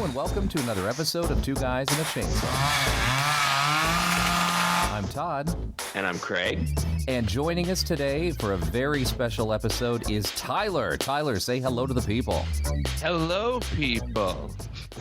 and welcome to another episode of Two Guys in a Chainsaw. I'm Todd. And I'm Craig. And joining us today for a very special episode is Tyler. Tyler, say hello to the people. Hello, people.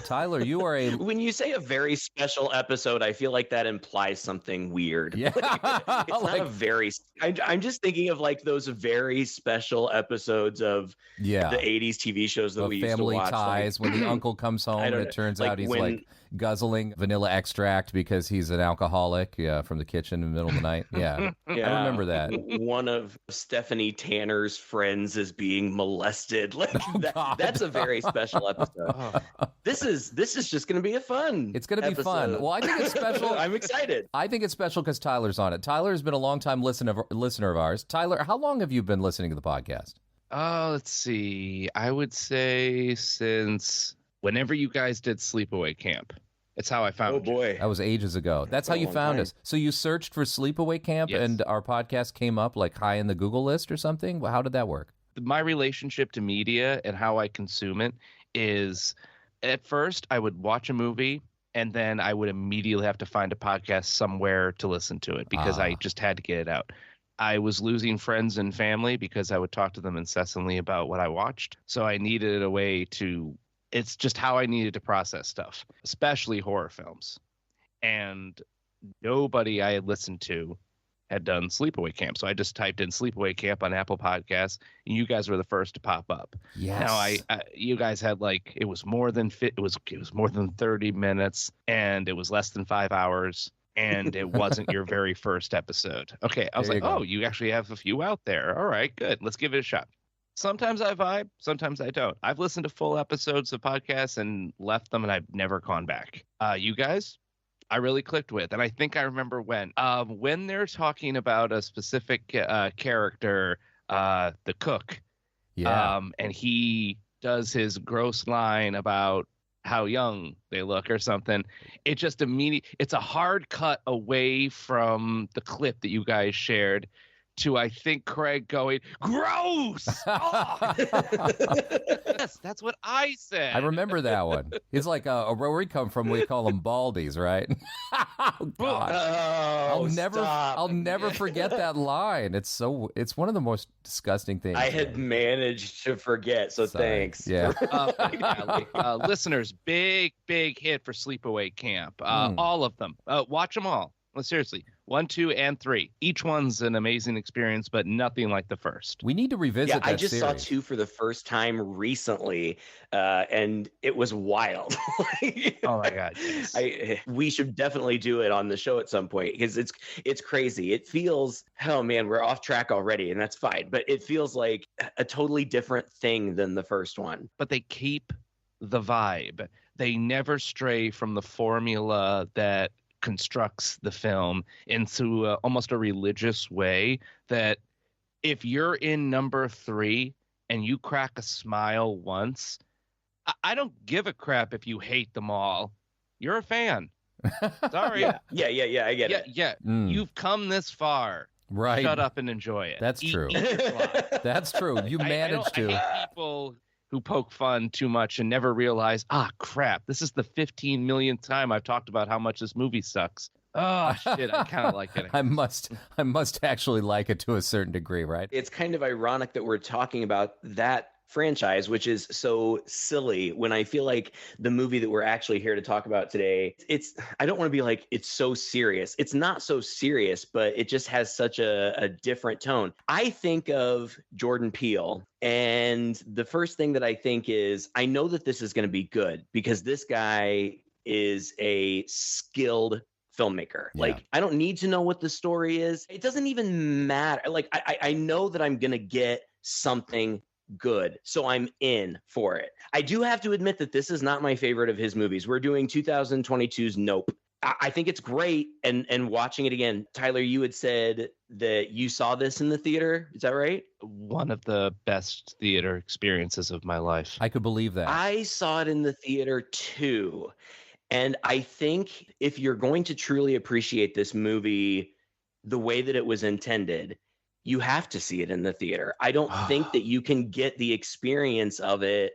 Tyler, you are a... When you say a very special episode, I feel like that implies something weird. Yeah. It's not a very... I'm just thinking of like those very special episodes of the 80s TV shows that we used to watch. Family Ties, when the uncle comes home and it turns out he's like guzzling vanilla extract because he's an alcoholic from the kitchen in the middle of the night. Yeah. I remember that. One of Stephanie Tanner's friends is being molested. Like that's a very special episode. This is just going to be a fun. It's going to be fun. Well, I think it's special. I'm excited. I think it's special because Tyler's on it. Tyler's been a long-time listener of ours. Tyler, how long have you been listening to the podcast? Let's see. I would say since whenever you guys did Sleepaway Camp. It's how I found you. Oh, boy. That was ages ago. That's how you found us. So you searched for Sleepaway Camp and our podcast came up like high in the Google list or something? Well, how did that work? My relationship to media and how I consume it is, at first, I would watch a movie and then I would immediately have to find a podcast somewhere to listen to it because I just had to get it out. I was losing friends and family because I would talk to them incessantly about what I watched. So I needed a way to... It's just how I needed to process stuff, especially horror films. And nobody I had listened to had done Sleepaway Camp. So I just typed in Sleepaway Camp on Apple Podcasts, and you guys were the first to pop up. Yes. Now you guys had like it was more than 30 minutes, and it was less than 5 hours, and it wasn't your very first episode. Okay, I was like, oh, you actually have a few out there. All right, good. Let's give it a shot. Sometimes I vibe, sometimes I don't. I've listened to full episodes of podcasts and left them, and I've never gone back. You guys, I really clicked with, and I think I remember when they're talking about a specific character, the cook, and he does his gross line about how young they look or something. It just it's a hard cut away from the clip that you guys shared to, I think, Craig going, gross! Oh! Yes, that's what I said. I remember that one. It's like where we come from, we call them baldies, right? Oh, God. I'll never forget that line. It's one of the most disgusting things. I had managed to forget, so thanks. Yeah. Listeners, big hit for Sleepaway Camp. All of them. Watch them all. Well, seriously, 1, 2, and 3. Each one's an amazing experience, but nothing like the first. We need to revisit that I just series. saw 2 for the first time recently, and it was wild. Oh my God! Yes. We should definitely do it on the show at some point because it's crazy. It feels, oh man, we're off track already, and that's fine. But it feels like a totally different thing than the first one. But they keep the vibe. They never stray from the formula that constructs the film into almost a religious way that if you're in number 3 and you crack a smile once, I don't give a crap if you hate them all. You're a fan. Sorry. Yeah, I get it. Yeah. You've come this far. Right. Shut up and enjoy it. That's true. That's true. You managed to. I hate people who poke fun too much and never realize, crap, this is the 15 millionth time I've talked about how much this movie sucks. Oh, shit, I kind of like it. I must actually like it to a certain degree, right? It's kind of ironic that we're talking about that franchise, which is so silly, when I feel like the movie that we're actually here to talk about today, I don't want to be like, it's so serious. It's not so serious, but it just has such a different tone. I think of Jordan Peele, and the first thing that I think is, I know that this is going to be good because this guy is a skilled filmmaker. Yeah. Like, I don't need to know what the story is. It doesn't even matter. Like, I know that I'm going to get something good, so I'm in for it. I do have to admit that this is not my favorite of his movies. We're doing 2022's Nope. I think it's great, and watching it again. Tyler, you had said that you saw this in the theater. Is that right? One of the best theater experiences of my life. I could believe that. I saw it in the theater too. And I think if you're going to truly appreciate this movie the way that it was intended, you have to see it in the theater. I don't think that you can get the experience of it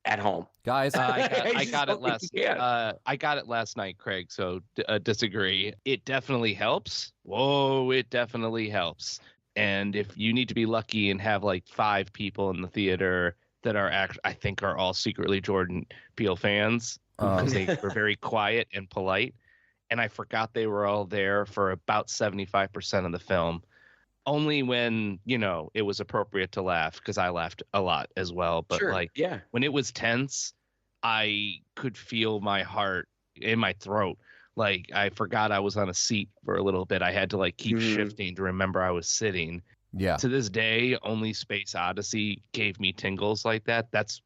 at home. Guys, I got it last. I got it last night, Craig. So disagree. It definitely helps. Whoa, it definitely helps. And if you need to be lucky and have like 5 people in the theater that are I think are all secretly Jordan Peele fans, because they were very quiet and polite. And I forgot they were all there for about 75% of the film. Only when, it was appropriate to laugh, because I laughed a lot as well. But when it was tense, I could feel my heart in my throat. Like, I forgot I was on a seat for a little bit. I had to like keep shifting to remember I was sitting. Yeah. To this day, only Space Odyssey gave me tingles like that. That's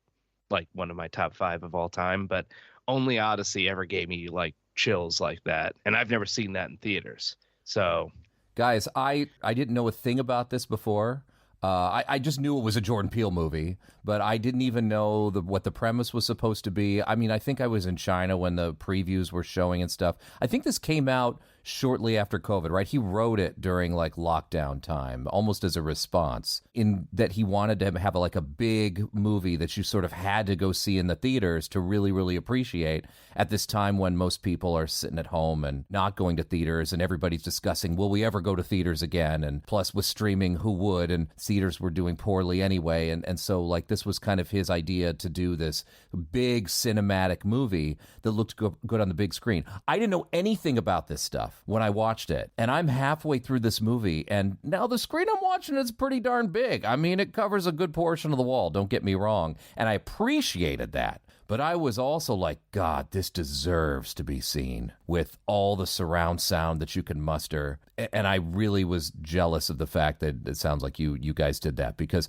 like one of my top 5 of all time. But only Odyssey ever gave me like chills like that. And I've never seen that in theaters. So, guys, I didn't know a thing about this before. I just knew it was a Jordan Peele movie, but I didn't even know what the premise was supposed to be. I mean, I think I was in China when the previews were showing and stuff. I think this came out shortly after COVID, right? He wrote it during like lockdown time, almost as a response, in that he wanted to have like a big movie that you sort of had to go see in the theaters to really, really appreciate at this time when most people are sitting at home and not going to theaters, and everybody's discussing, will we ever go to theaters again? And plus with streaming, who would? And theaters were doing poorly anyway. And so like this was kind of his idea to do this big cinematic movie that looked good on the big screen. I didn't know anything about this stuff when I watched it, and I'm halfway through this movie, and now the screen I'm watching is pretty darn big. I mean, it covers a good portion of the wall, don't get me wrong, and I appreciated that. But I was also like, God, this deserves to be seen with all the surround sound that you can muster. And I really was jealous of the fact that it sounds like you guys did that, because,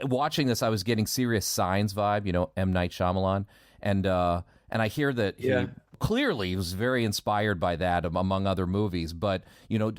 watching this, I was getting Serious Signs vibe, M. Night Shyamalan. And I hear that he clearly was very inspired by that, among other movies. But,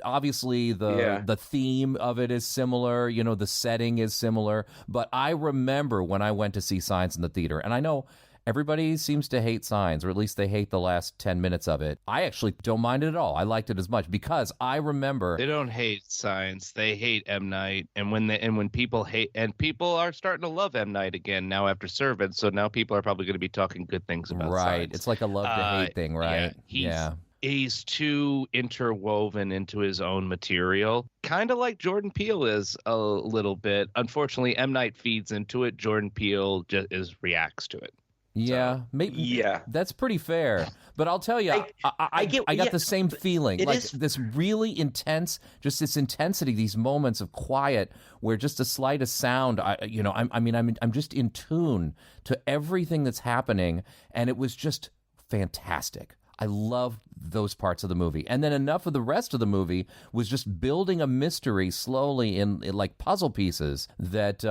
obviously the theme of it is similar. The setting is similar. But I remember when I went to see Signs in the theater, and I know everybody seems to hate Signs, or at least they hate the last 10 minutes of it. I actually don't mind it at all. I liked it as much because I remember... They don't hate Signs. They hate M. Night. And when people hate... And people are starting to love M. Night again now after Servant, so now people are probably going to be talking good things about Signs. Right. It's like a love-to-hate thing, right? He's too interwoven into his own material, kind of like Jordan Peele is a little bit. Unfortunately, M. Night feeds into it. Jordan Peele just reacts to it. Yeah, so, maybe. That's pretty fair. But I'll tell you, I got the same feeling. Like this really intense, just this intensity, these moments of quiet where just the slightest sound, I'm just in tune to everything that's happening, and it was just fantastic. I loved those parts of the movie. And then enough of the rest of the movie was just building a mystery slowly in like puzzle pieces that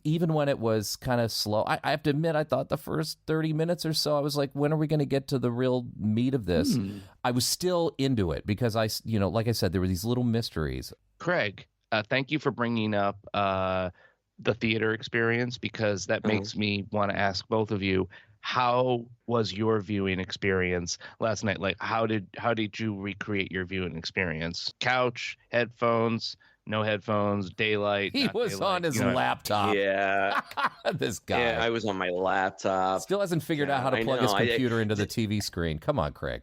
even when it was kind of slow, I have to admit, I thought the first 30 minutes or so, I was like, when are we going to get to the real meat of this? I was still into it because like I said, there were these little mysteries. Craig, thank you for bringing up the theater experience, because that makes me want to ask both of you, how was your viewing experience last night? Like, how did you recreate your viewing experience? Couch, headphones, no headphones, daylight? He was daylight, on his laptop. Yeah. This guy. Yeah, I was on my laptop. Still hasn't figured out how to plug his computer into the TV screen. Come on, Craig.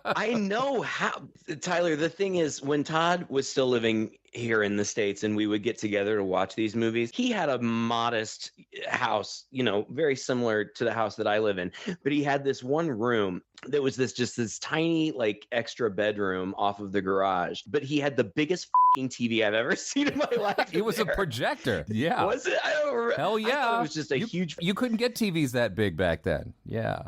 I know how. Tyler, the thing is, when Todd was still living here in the States and we would get together to watch these movies, he had a modest house, very similar to the house that I live in. But he had this one room that was this tiny, like, extra bedroom off of the garage. But he had the biggest fucking TV I've ever seen in my life. It was a projector. Yeah. Was it? I don't remember. Hell yeah. It was just a huge. You couldn't get TVs that big back then. Yeah.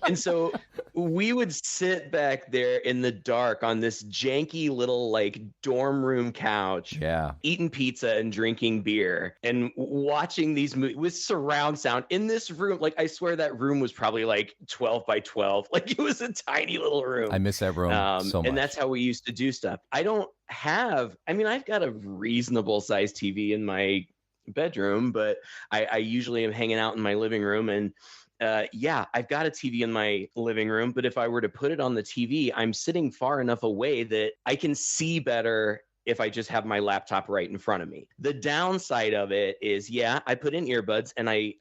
And so we would sit back there in the dark on this janky little like dorm room couch, eating pizza and drinking beer and watching these movies with surround sound in this room. Like, I swear that room was probably like 12 by 12. Like, it was a tiny little room. I miss that room so much. And that's how we used to do stuff. I've got a reasonable sized TV in my bedroom, but I usually am hanging out in my living room. And I've got a TV in my living room, but if I were to put it on the TV, I'm sitting far enough away that I can see better if I just have my laptop right in front of me. The downside of it is, yeah, I put in earbuds, and I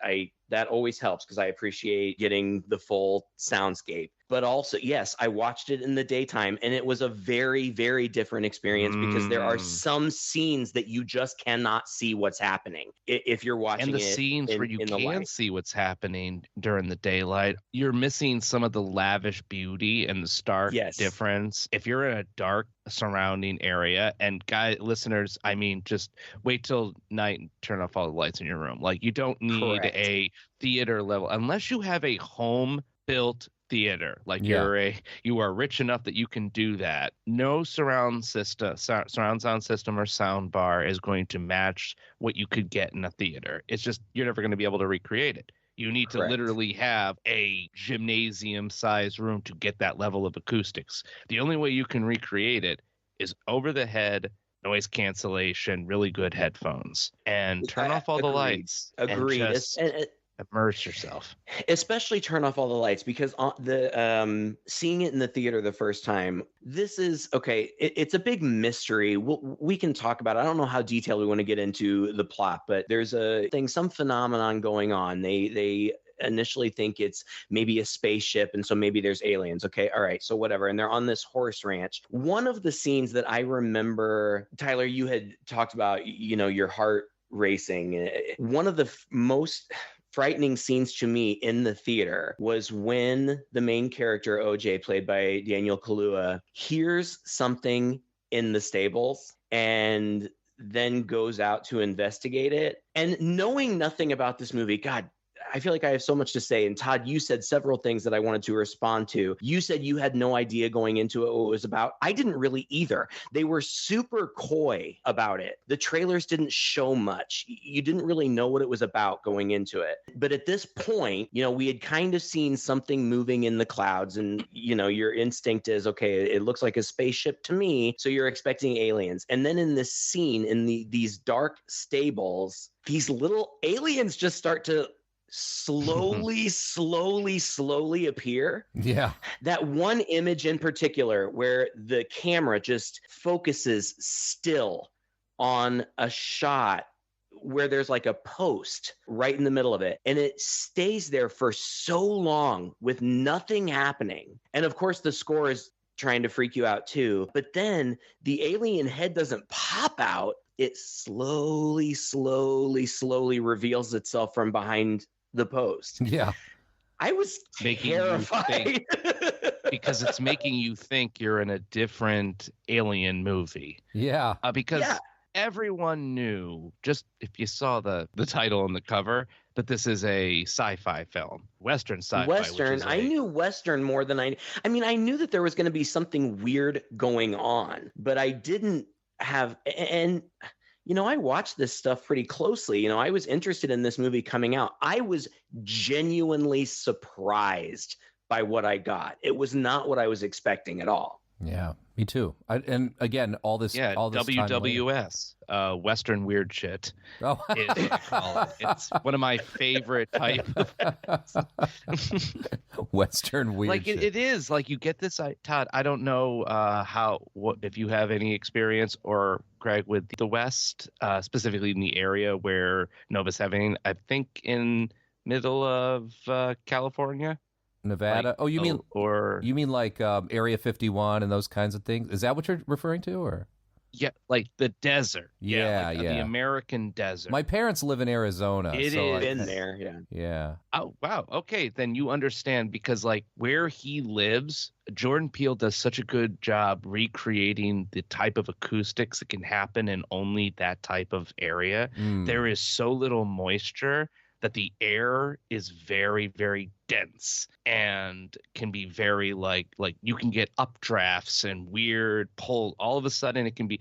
that always helps because I appreciate getting the full soundscape. But also, yes, I watched it in the daytime, and it was a very, very different experience because there are some scenes that you just cannot see what's happening if you're watching it. And the scenes where you can see what's happening during the daylight, you're missing some of the lavish beauty and the stark difference. If you're in a dark surrounding area, and listeners, I mean, just wait till night and turn off all the lights in your room. Like, you don't need a theater level unless you have a home built theater. Like you are rich enough that you can do that. No surround sound system or sound bar is going to match what you could get in a theater. It's just, you're never going to be able to recreate it. You need to literally have a gymnasium sized room to get that level of acoustics. The only way you can recreate it is over the head, noise cancellation, really good headphones, and turn off all the lights. Agreed. And just immerse yourself. Especially turn off all the lights, because seeing it in the theater the first time, this is okay. It's a big mystery. We can talk about it. I don't know how detailed we want to get into the plot, but there's some phenomenon going on. They initially think it's maybe a spaceship, and so maybe there's aliens. Okay, all right, so whatever. And they're on this horse ranch. One of the scenes that I remember, Tyler, you had talked about, your heart racing. One of the most frightening scenes to me in the theater was when the main character, OJ, played by Daniel Kaluuya, hears something in the stables and then goes out to investigate it. And knowing nothing about this movie, God, I feel like I have so much to say. And Todd, you said several things that I wanted to respond to. You said you had no idea going into it what it was about. I didn't really either. They were super coy about it. The trailers didn't show much. You didn't really know what it was about going into it. But at this point, we had kind of seen something moving in the clouds, and, your instinct is, okay, it looks like a spaceship to me. So you're expecting aliens. And then in this scene, in these dark stables, these little aliens just start to slowly appear. Yeah. That one image in particular where the camera just focuses still on a shot where there's like a post right in the middle of it, and it stays there for so long with nothing happening. And of course the score is trying to freak you out too, but then the alien head doesn't pop out. It slowly reveals itself from behind the post. Yeah. I was terrified. Because it's making you think you're in a different alien movie. Yeah. Because everyone knew, just if you saw the title on the cover, that this is a sci-fi film. Western sci-fi. Western. I knew Western more than I knew that there was going to be something weird going on, but I didn't have, and I watched this stuff pretty closely. I was interested in this movie coming out. I was genuinely surprised by what I got. It was not what I was expecting at all. Yeah, me too. And again, all this WWS, Western weird shit. Oh. Is what I call it. It's one of my favorite type of Western weird shit. It is like, you get this, Todd. I don't know if you have any experience, or Greg, with the West, specifically in the area where Nova's having, I think in middle of California. Nevada. You mean like Area 51 and those kinds of things? Is that what you're referring to, or? Yeah, like the desert. Yeah. The American desert. My parents live in Arizona. It is in there. Yeah. Yeah. Oh wow. Okay, then you understand, because like where he lives, Jordan Peele does such a good job recreating the type of acoustics that can happen in only that type of area. There is so little moisture that the air is very, very dense and can be very like you can get updrafts and weird pull. All of a sudden it can be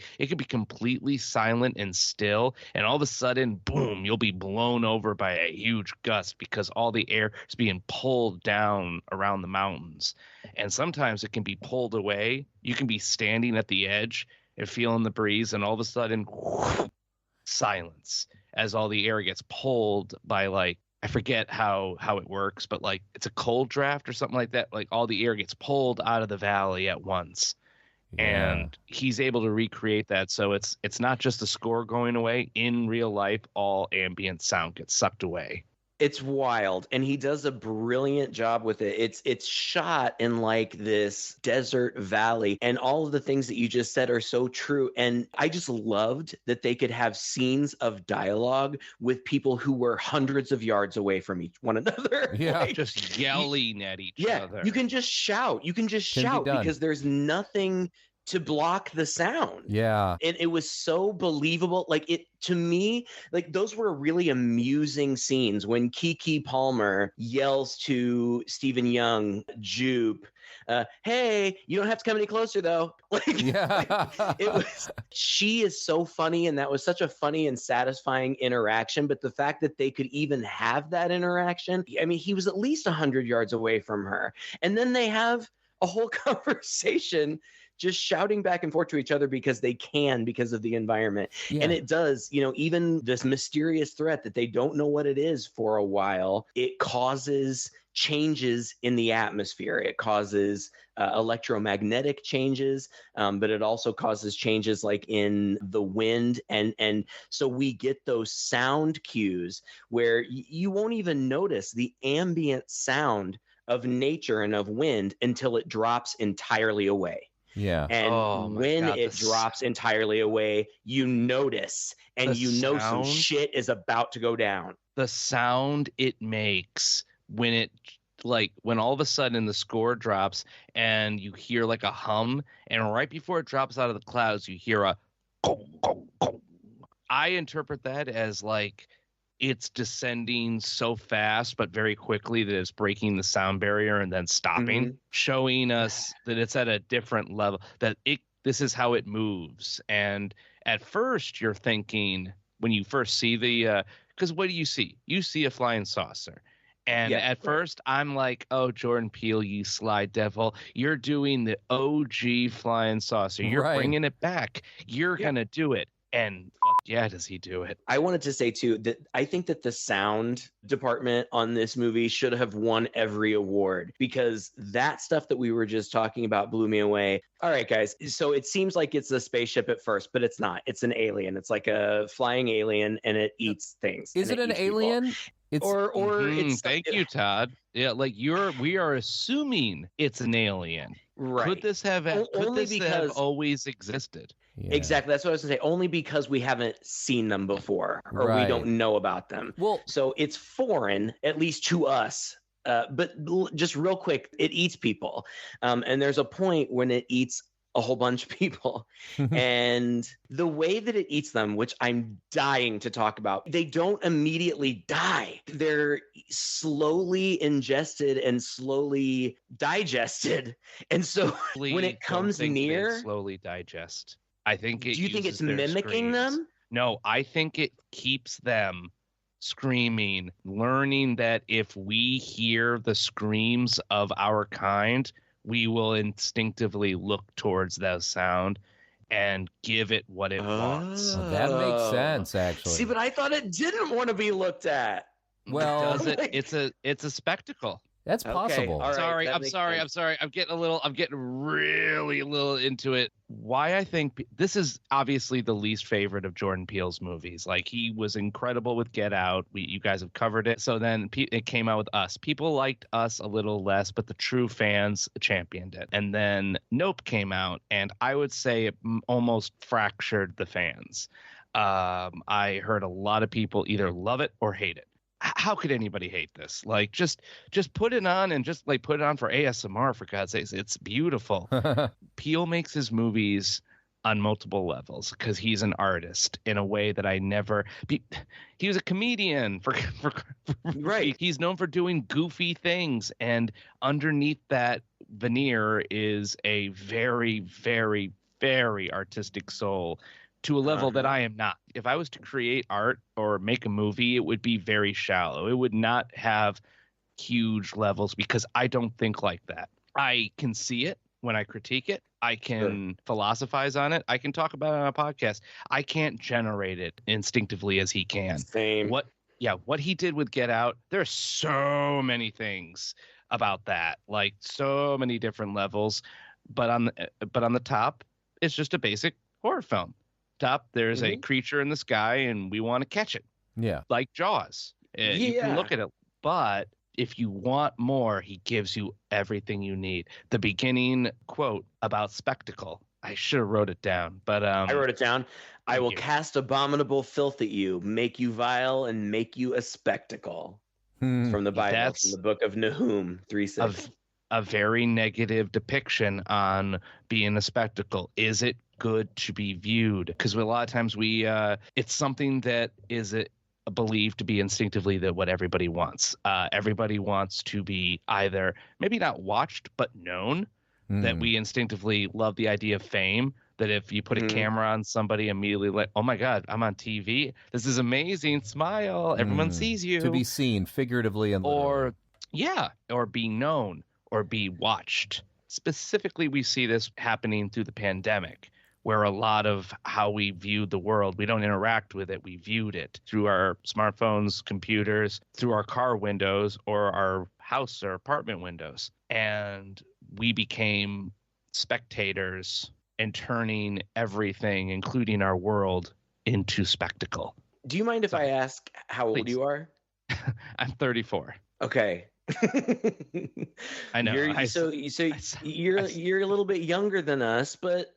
completely silent and still, and all of a sudden, boom, you'll be blown over by a huge gust because all the air is being pulled down around the mountains. And sometimes it can be pulled away. You can be standing at the edge and feeling the breeze, and all of a sudden, silence as all the air gets pulled by, like, I forget how it works, but like it's a cold draft or something like that. Like all the air gets pulled out of the valley at once. and he's able to recreate that. So it's not just the score going away. In real life, all ambient sound gets sucked away. It's wild, and he does a brilliant job with it. It's shot in like this desert valley, and all of the things that you just said are so true. And I just loved that they could have scenes of dialogue with people who were hundreds of yards away from one another. Yeah, like, just yelling at each other. You can just shout. You can just shout because there's nothing to block the sound. Yeah. And it was so believable. Like, it, to me, like, those were really amusing scenes when Keke Palmer yells to Stephen Young, Jupe, hey, you don't have to come any closer though. She is so funny, and that was such a funny and satisfying interaction. But the fact that they could even have that interaction, I mean, he was at least 100 yards away from her. And then they have a whole conversation just shouting back and forth to each other because they can, because of the environment. Yeah. And it does, even this mysterious threat that they don't know what it is for a while, it causes changes in the atmosphere. It causes electromagnetic changes, but it also causes changes like in the wind. And so we get those sound cues where you won't even notice the ambient sound of nature and of wind until it drops entirely away. Yeah. And when it drops entirely away, you notice, and know some shit is about to go down. The sound it makes when all of a sudden the score drops and you hear like a hum, and right before it drops out of the clouds, you hear a gong, gong, gong. I interpret that as like it's descending so fast but very quickly that it's breaking the sound barrier and then stopping, showing us that it's at a different level, that this is how it moves. And at first you're thinking, when you first see because what do you see? You see a flying saucer. And at first I'm like, oh, Jordan Peele, you sly devil, you're doing the OG flying saucer. You're bringing it back. You're going to do it. And does he do it? I wanted to say too that I think that the sound department on this movie should have won every award, because that stuff that we were just talking about blew me away. All right, guys. So it seems like it's a spaceship at first, but it's not. It's an alien. It's like a flying alien, and it eats things. Is it an alien? It's it's thank you, Todd. Yeah, like we are assuming it's an alien. Right. Could this have always existed? Yeah. Exactly. That's what I was going to say. Only because we haven't seen them before, or we don't know about them. Well, so it's foreign, at least to us. But just real quick, it eats people. And there's a point when it eats a whole bunch of people. And the way that it eats them, which I'm dying to talk about, they don't immediately die. They're slowly ingested and slowly digested. And so when it comes near, slowly digest. I think do you think it's mimicking them? No, I think it keeps them screaming, learning that if we hear the screams of our kind, we will instinctively look towards that sound and give it what it wants. That makes sense, actually. See, but I thought it didn't want to be looked at. Well, does it? It's a spectacle. That's possible. Okay, right, I'm sorry. I'm getting really a little into it. Why I think this is obviously the least favorite of Jordan Peele's movies. Like, he was incredible with Get Out. You guys have covered it. So then it came out with Us. People liked Us a little less, but the true fans championed it. And then Nope came out, and I would say it almost fractured the fans. I heard a lot of people either love it or hate it. How could anybody hate this? Like, just put it on and just like put it on for ASMR, for God's sakes. It's beautiful. Peele makes his movies on multiple levels because he's an artist in a way that I never. He was a comedian for right. He's known for doing goofy things, and underneath that veneer is a very, very, very artistic soul. To a level that I am not. If I was to create art or make a movie, it would be very shallow. It would not have huge levels because I don't think like that. I can see it when I critique it. I can philosophize on it. I can talk about it on a podcast. I can't generate it instinctively as he can. Same. What he did with Get Out, there's so many things about that, like so many different levels. But on the top, it's just a basic horror film. There's a creature in the sky and we want to catch it. Yeah. Like Jaws. You can look at it, but if you want more, he gives you everything you need. The beginning quote about spectacle. I should have wrote it down, but I wrote it down. I will cast abominable filth at you, make you vile, and make you a spectacle. From the Bible, That's from the book of Nahum 3:6. A very negative depiction on being a spectacle. Is it good to be viewed? Because a lot of times it's something that is believed to be instinctively that what everybody wants. Everybody wants to be either maybe not watched but known. That we instinctively love the idea of fame. That if you put a camera on somebody, immediately like, oh my God, I'm on TV. This is amazing. Smile. Everyone sees you. To be seen figuratively and literally. Or be known or be watched. Specifically, we see this happening through the pandemic, where a lot of how we viewed the world, we don't interact with it. We viewed it through our smartphones, computers, through our car windows or our house or apartment windows. And we became spectators and turning everything, including our world, into spectacle. Do you mind if I ask how old you are? I'm 34. Okay. I know. You're a little bit younger than us, but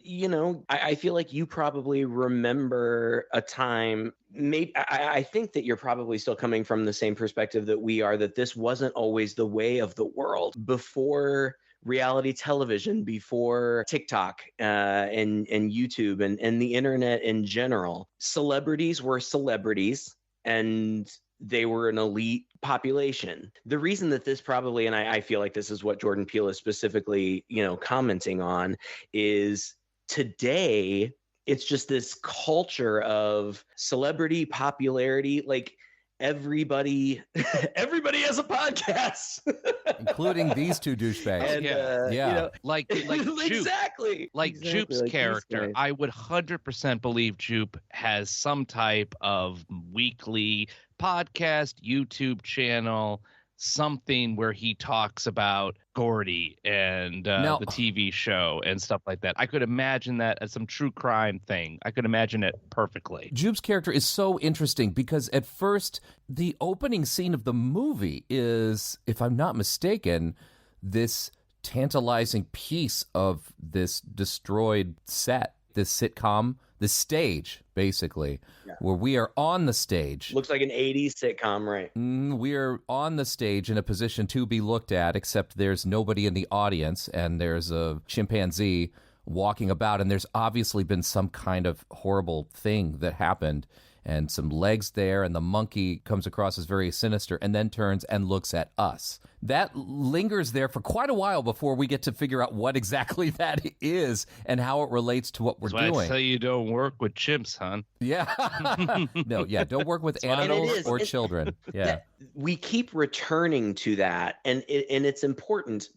I feel like you probably remember a time. Maybe I think that you're probably still coming from the same perspective that we are. That this wasn't always the way of the world before reality television, before TikTok and YouTube and the internet in general. Celebrities were celebrities, and they were an elite population. The reason that this probably, and I feel like this is what Jordan Peele is specifically, commenting on, is today it's just this culture of celebrity popularity. Like everybody has a podcast, including these two douchebags. And, like exactly. Jupe's character. I would 100% believe Jupe has some type of weekly podcast, YouTube channel, something where he talks about Gordy and the TV show and stuff like that. I could imagine that as some true crime thing. I could imagine it perfectly. Jupe's character is so interesting because at first, the opening scene of the movie is, if I'm not mistaken, this tantalizing piece of this destroyed set, this sitcom, this stage, basically, where we are on the stage. Looks like an 80s sitcom, right? We are on the stage in a position to be looked at, except there's nobody in the audience, and there's a chimpanzee walking about, and there's obviously been some kind of horrible thing that happened, and some legs there, and the monkey comes across as very sinister, and then turns and looks at us. That lingers there for quite a while before we get to figure out what exactly that is and how it relates to what we're doing. That's why I say you don't work with chimps, hon. Yeah. Don't work with animals or children. Yeah. We keep returning to that, and it's important.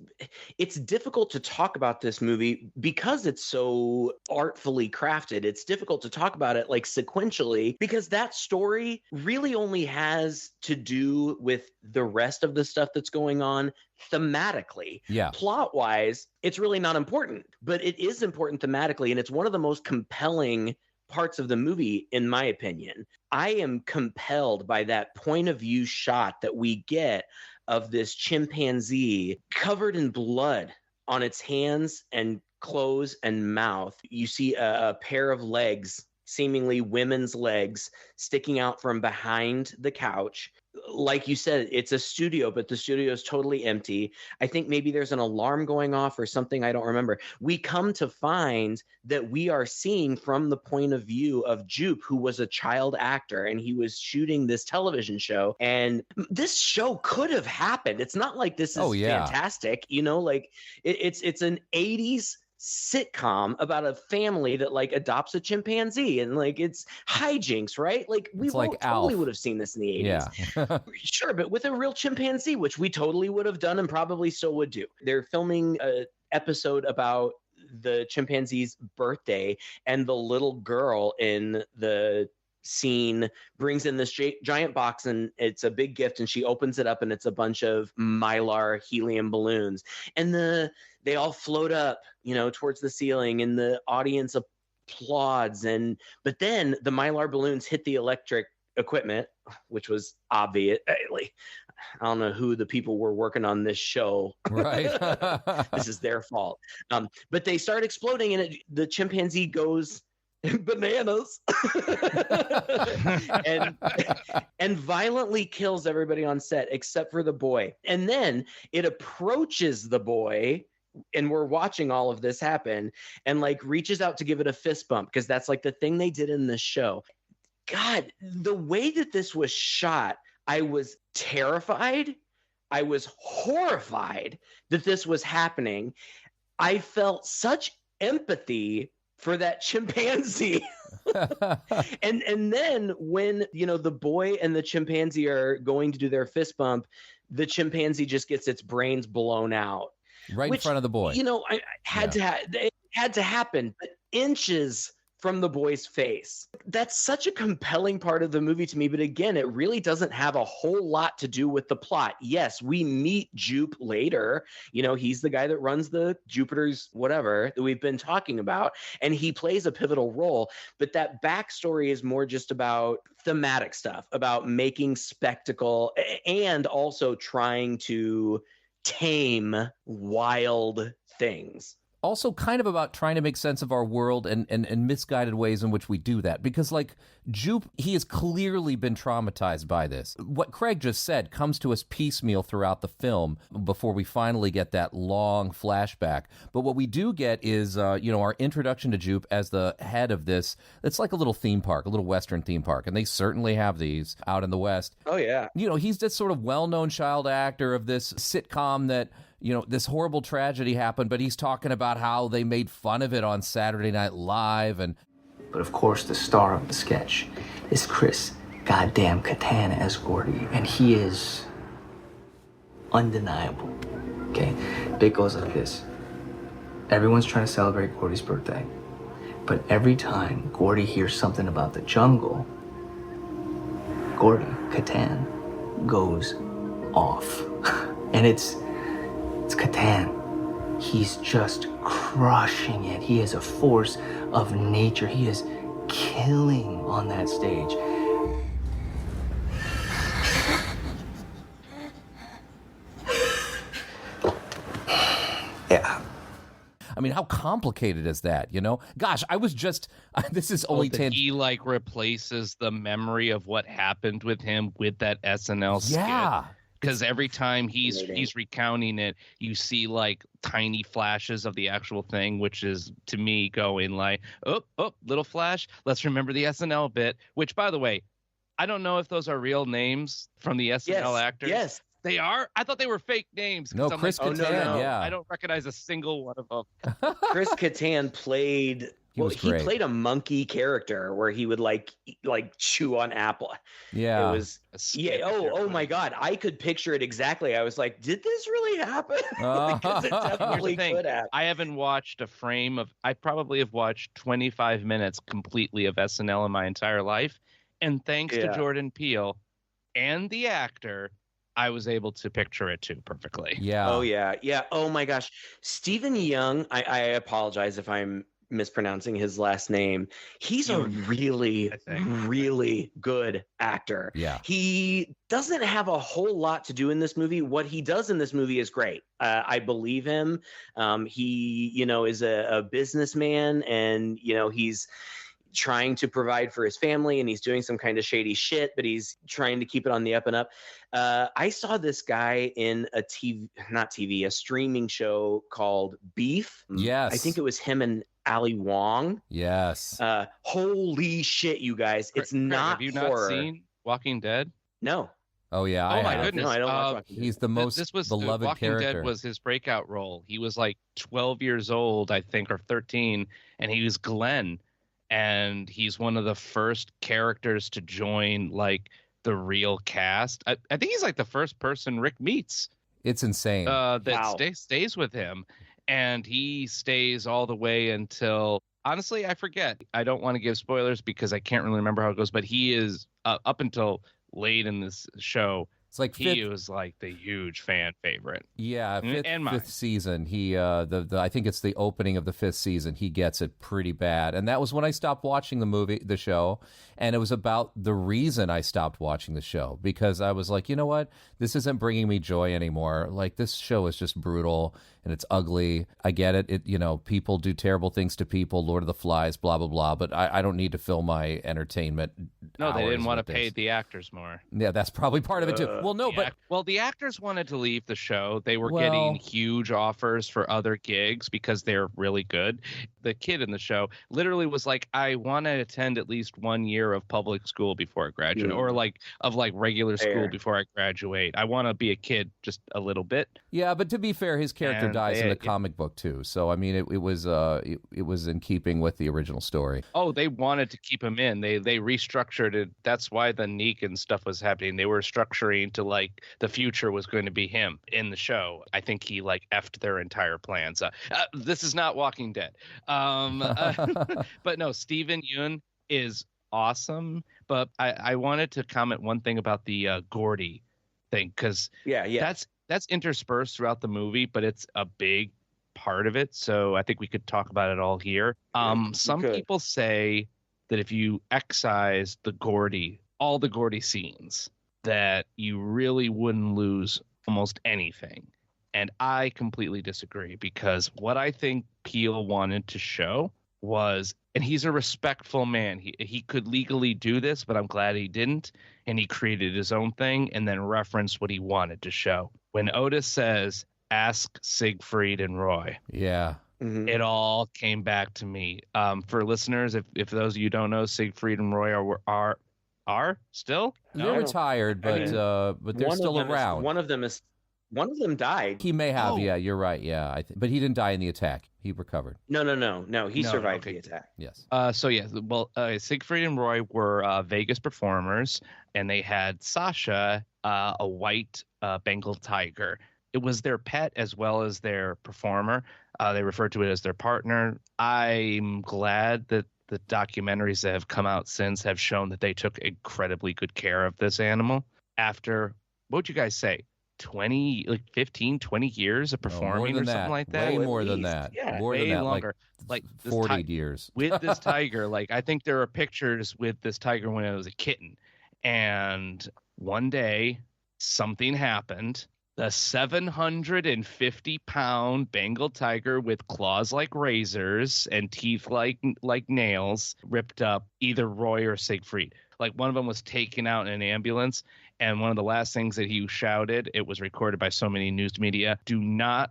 It's difficult to talk about this movie because it's so artfully crafted. It's difficult to talk about it like sequentially because that story really only has to do with the rest of the stuff that's going on thematically. Yeah. Plot-wise, it's really not important, but it is important thematically, and it's one of the most compelling parts of the movie, in my opinion. I am compelled by that point of view shot that we get of this chimpanzee covered in blood on its hands and clothes and mouth. You see a pair of legs, seemingly women's legs, sticking out from behind the couch. Like you said, it's a studio, but the studio is totally empty. I think maybe there's an alarm going off or something. I don't remember. We come to find that we are seeing from the point of view of Jupe, who was a child actor, and he was shooting this television show. And this show could have happened. It's not like this is fantastic. It's an 80s sitcom about a family that adopts a chimpanzee, and it's hijinks, right? We totally would have seen this in the 80s. Yeah. Sure, but with a real chimpanzee, which we totally would have done and probably still would do. They're filming an episode about the chimpanzee's birthday, and the little girl in the scene brings in this giant box, and it's a big gift, and she opens it up, and it's a bunch of Mylar helium balloons, and they all float up, towards the ceiling, and the audience applauds. But then the Mylar balloons hit the electric equipment, which was obvious. I don't know who the people were working on this show. Right. This is their fault. But they start exploding, and the chimpanzee goes bananas and violently kills everybody on set except for the boy. And then it approaches the boy, and we're watching all of this happen, and like reaches out to give it a fist bump, because that's like the thing they did in the show. God, the way that this was shot, I was terrified. I was horrified that this was happening. I felt such empathy for that chimpanzee. and then when, the boy and the chimpanzee are going to do their fist bump, the chimpanzee just gets its brains blown out. Right in front of the boy. I it had to happen, but inches from the boy's face. That's such a compelling part of the movie to me, but again, it really doesn't have a whole lot to do with the plot. Yes, we meet Jupe later. He's the guy that runs the Jupiter's whatever that we've been talking about, and he plays a pivotal role, but that backstory is more just about thematic stuff, about making spectacle and also trying to tame wild things. Also kind of about trying to make sense of our world and misguided ways in which we do that. Because, like, Jupe, he has clearly been traumatized by this. What Craig just said comes to us piecemeal throughout the film before we finally get that long flashback. But what we do get is, our introduction to Jupe as the head of this. It's like a little theme park, a little Western theme park. And they certainly have these out in the West. Oh, yeah. He's this sort of well-known child actor of this sitcom that... this horrible tragedy happened, but he's talking about how they made fun of it on Saturday Night Live. But of course, the star of the sketch is Chris goddamn Katana as Gordy, and he is undeniable, okay? It goes like this. Everyone's trying to celebrate Gordy's birthday, but every time Gordy hears something about the jungle, Gordy, Katan, goes off. And it's Katan. He's just crushing it. He is a force of nature. He is killing on that stage. Yeah. I mean, how complicated is that, Gosh, I was just... This is only... He, replaces the memory of what happened with him with that SNL skit. Yeah. Because every time he's recounting it, you see tiny flashes of the actual thing, which is to me going like, oh, little flash. Let's remember the SNL bit, which, by the way, I don't know if those are real names from the SNL actors. Yes. They are? I thought they were fake names. No, Chris Kattan, yeah. I don't recognize a single one of them. Chris Kattan played... He played a monkey character where he would like chew on apple. Yeah. It was Oh my God. I could picture it exactly. I was like, did this really happen? Because it definitely could have. I haven't watched a frame of, I probably have watched 25 minutes completely of SNL in my entire life. And thanks to Jordan Peele and the actor, I was able to picture it too perfectly. Yeah. Oh yeah. Yeah. Oh my gosh. Stephen Yeun, I apologize if I'm mispronouncing his last name. He's a really good actor. Yeah. He doesn't have a whole lot to do in this movie. What he does in this movie is great. I believe him. He, is a businessman, and, he's trying to provide for his family, and he's doing some kind of shady shit, but he's trying to keep it on the up and up. I saw this guy in a streaming show called Beef. Yes. I think it was him and Ali Wong. Yes. Holy shit, you guys. It's not Have you horror. not seen Walking Dead? No. Oh, yeah. Oh, my goodness. No, I don't watch Walking Dead. He's the most beloved Walking character. Dead was his breakout role. He was 12 years old, I think, or 13, and he was Glenn. And he's one of the first characters to join the real cast. I think he's the first person Rick meets. It's insane. That stays with him, and he stays all the way until honestly, I forget. I don't want to give spoilers because I can't really remember how it goes, but he is up until late in this show. It's like he was like the huge fan favorite. Yeah, and fifth season. He I think it's the opening of the 5th season. He gets it pretty bad, and that was when I stopped watching the show. And it was about the reason I stopped watching the show, because I was like, you know what, this isn't bringing me joy anymore. Like, this show is just brutal and it's ugly. I get it. People do terrible things to people. Lord of the Flies, blah blah blah. But I don't need to fill my entertainment. No, they didn't want to pay the actors more. Yeah, that's probably part of it too. Well, no, but the actors wanted to leave the show. They were getting huge offers for other gigs because they're really good. The kid in the show literally was like, I want to attend at least 1 year of public school before I graduate, or regular school before I graduate. I want to be a kid just a little bit. Yeah, but to be fair, his character dies in the comic book too. So I mean, it was in keeping with the original story. Oh, they wanted to keep him in. They restructured it. That's why the Negan stuff was happening. They were structuring to the future was going to be him in the show. I think he effed their entire plans. This is not Walking Dead. But no, Steven Yeun is awesome. But I wanted to comment one thing about the Gordy thing, because that's interspersed throughout the movie, but it's a big part of it. So I think we could talk about it all here. Some people say that if you excise all the Gordy scenes, that you really wouldn't lose almost anything. And I completely disagree, because what I think Peele wanted to show was, and he's a respectful man. He could legally do this, but I'm glad he didn't. And he created his own thing and then referenced what he wanted to show. When Otis says, ask Siegfried and Roy. Yeah. Mm-hmm. It all came back to me. For listeners, if those of you don't know, Siegfried and Roy are still? They're retired, but they're still around. One of them died. He may have. Yeah, you're right. Yeah, but he didn't die in the attack. He recovered. No. He survived the attack. Yes. Siegfried and Roy were Vegas performers, and they had Sasha, a white Bengal tiger. It was their pet as well as their performer. They referred to it as their partner. I'm glad that the documentaries that have come out since have shown that they took incredibly good care of this animal. After, what would you guys say, 15, 20 years of performing or something like that? Way more than that. Yeah, more way than that. Longer. Like 40 years. With this tiger, I think there are pictures with this tiger when it was a kitten. And one day, something happened. The 750-pound Bengal tiger with claws like razors and teeth like nails ripped up either Roy or Siegfried. One of them was taken out in an ambulance, and one of the last things that he shouted, it was recorded by so many news media,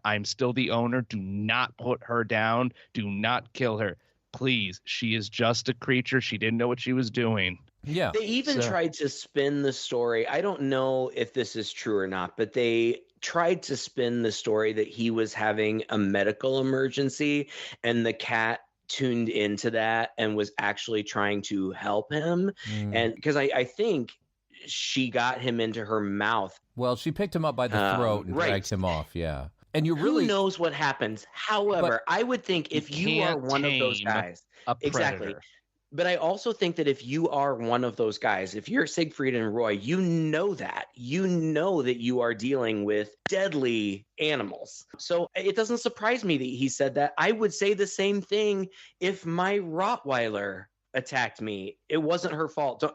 I'm still the owner, do not put her down, do not kill her. Please, she is just a creature. She didn't know what she was doing. Yeah. They even tried to spin the story. I don't know if this is true or not, but they tried to spin the story that he was having a medical emergency, and the cat tuned into that and was actually trying to help him. And because I think she got him into her mouth. Well, she picked him up by the throat and dragged him off. Yeah. And who knows what happens? However, I would think if you are one of those guys, exactly. But I also think that if you are one of those guys, if you're Siegfried and Roy, you know that you are dealing with deadly animals. So it doesn't surprise me that he said that. I would say the same thing if my Rottweiler attacked me. It wasn't her fault. Two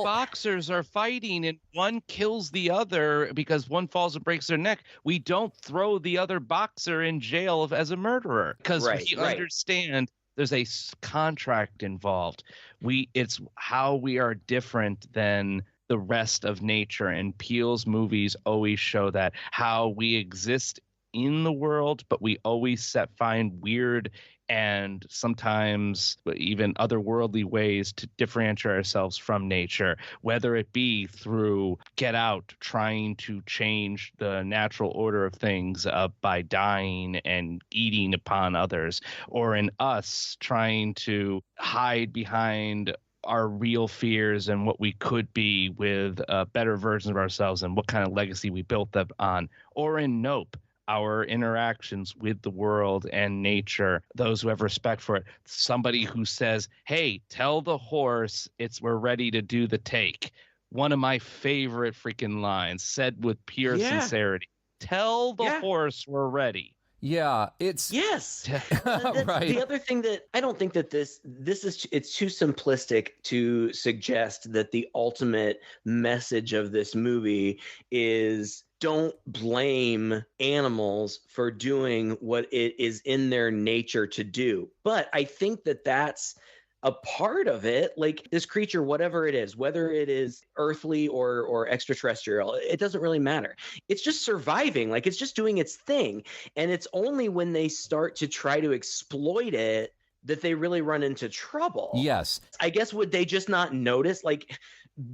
boxers are fighting and one kills the other because one falls and breaks their neck. We don't throw the other boxer in jail as a murderer because we understand there's a contract involved. It's how we are different than the rest of nature, and Peele's movies always show that, how we exist in the world, but we always find weird and sometimes even otherworldly ways to differentiate ourselves from nature, whether it be through Get Out, trying to change the natural order of things by dying and eating upon others, or in Us, trying to hide behind our real fears and what we could be with better versions of ourselves and what kind of legacy we built them on, or in Nope, our interactions with the world and nature, those who have respect for it. Somebody who says, hey, tell the horse we're ready to do the take. One of my favorite freaking lines, said with pure sincerity. Tell the horse we're ready. Yeah, it's yes. Right. The other thing that I don't think that this is, it's too simplistic to suggest that the ultimate message of this movie is don't blame animals for doing what it is in their nature to do. But I think that that's a part of it. Like, this creature, whatever it is, whether it is earthly or extraterrestrial, it doesn't really matter. It's just surviving. Like, it's just doing its thing. And it's only when they start to try to exploit it that they really run into trouble. Yes. I guess, would they just not notice, like,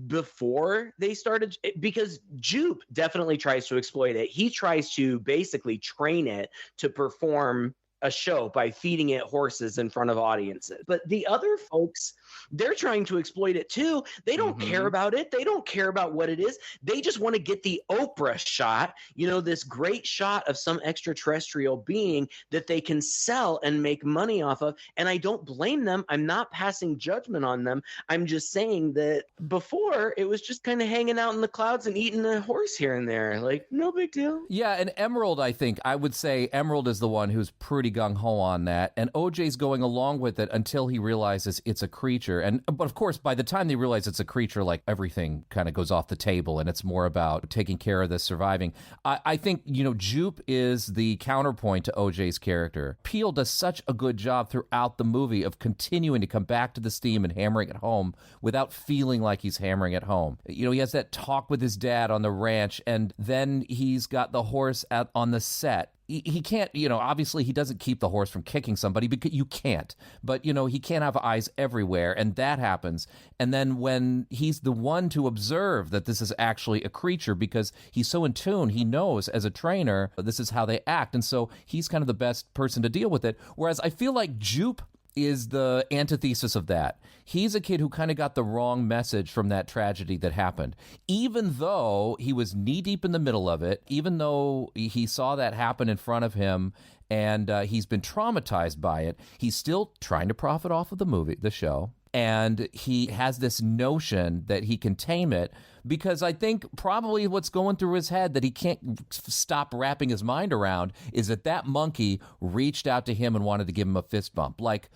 before they started? Because Jupe definitely tries to exploit it. He tries to basically train it to perform a show by feeding it horses in front of audiences. But the other folks, they're trying to exploit it too. They don't care about it. They don't care about what it is. They just want to get the Oprah shot, this great shot of some extraterrestrial being that they can sell and make money off of. And I don't blame them. I'm not passing judgment on them. I'm just saying that before, it was just kind of hanging out in the clouds and eating a horse here and there. Like, no big deal. Yeah, and Emerald, I would say Emerald is the one who's pretty gung-ho on that, and OJ's going along with it until he realizes it's a creature. But of course, by the time they realize it's a creature, like, everything kind of goes off the table, and it's more about taking care of the surviving. I think, Jupe is the counterpoint to OJ's character. Peele does such a good job throughout the movie of continuing to come back to this theme and hammering it home without feeling like he's hammering it home. He has that talk with his dad on the ranch, and then he's got the horse out on the set. He can't, obviously he doesn't keep the horse from kicking somebody, because you can't. But, he can't have eyes everywhere, and that happens. And then when he's the one to observe that this is actually a creature, because he's so in tune, he knows as a trainer, this is how they act. And so he's kind of the best person to deal with it. Whereas I feel like Jupe is the antithesis of that. He's a kid who kind of got the wrong message from that tragedy that happened. Even though he was knee-deep in the middle of it, even though he saw that happen in front of him, and he's been traumatized by it, he's still trying to profit off of the show. And he has this notion that he can tame it, because I think probably what's going through his head that he can't stop wrapping his mind around is that monkey reached out to him and wanted to give him a fist bump. Like,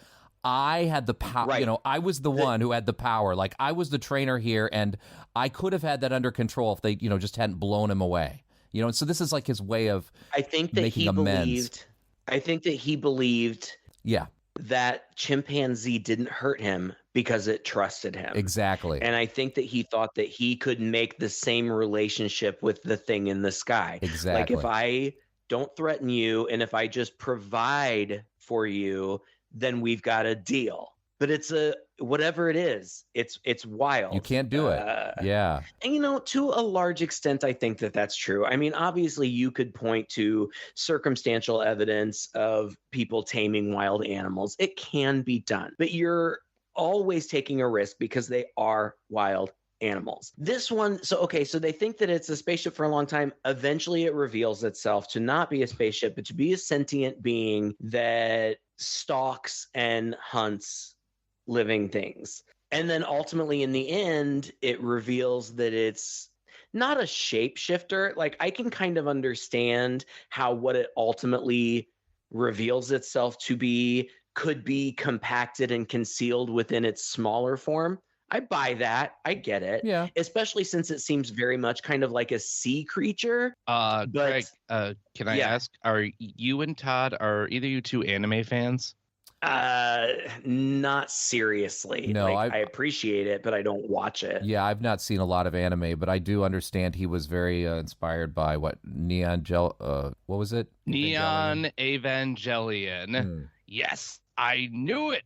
I had the power, right. I was the one who had the power. Like, I was the trainer here, and I could have had that under control if they, just hadn't blown him away. And so this is like his way of making amends. I think that he believed that chimpanzee didn't hurt him because it trusted him. Exactly. And I think that he thought that he could make the same relationship with the thing in the sky. Exactly. Like, if I don't threaten you and if I just provide for you, then we've got a deal. But it's whatever it is, it's wild. You can't do it. Yeah. And, to a large extent, I think that that's true. I mean, obviously, you could point to circumstantial evidence of people taming wild animals. It can be done. But you're always taking a risk because they are wild animals. This one, so they think that it's a spaceship for a long time. Eventually, it reveals itself to not be a spaceship, but to be a sentient being that stalks and hunts living things. And then ultimately, in the end, it reveals that it's not a shapeshifter. Like, I can kind of understand how what it ultimately reveals itself to be could be compacted and concealed within its smaller form. I buy that. I get it. Yeah. Especially since it seems very much kind of like a sea creature. Greg, can I ask, are you and Todd, are either you two anime fans? Not seriously. No, I appreciate it, but I don't watch it. Yeah, I've not seen a lot of anime, but I do understand he was very inspired by what what was it? Neon Evangelion. Yes, I knew it.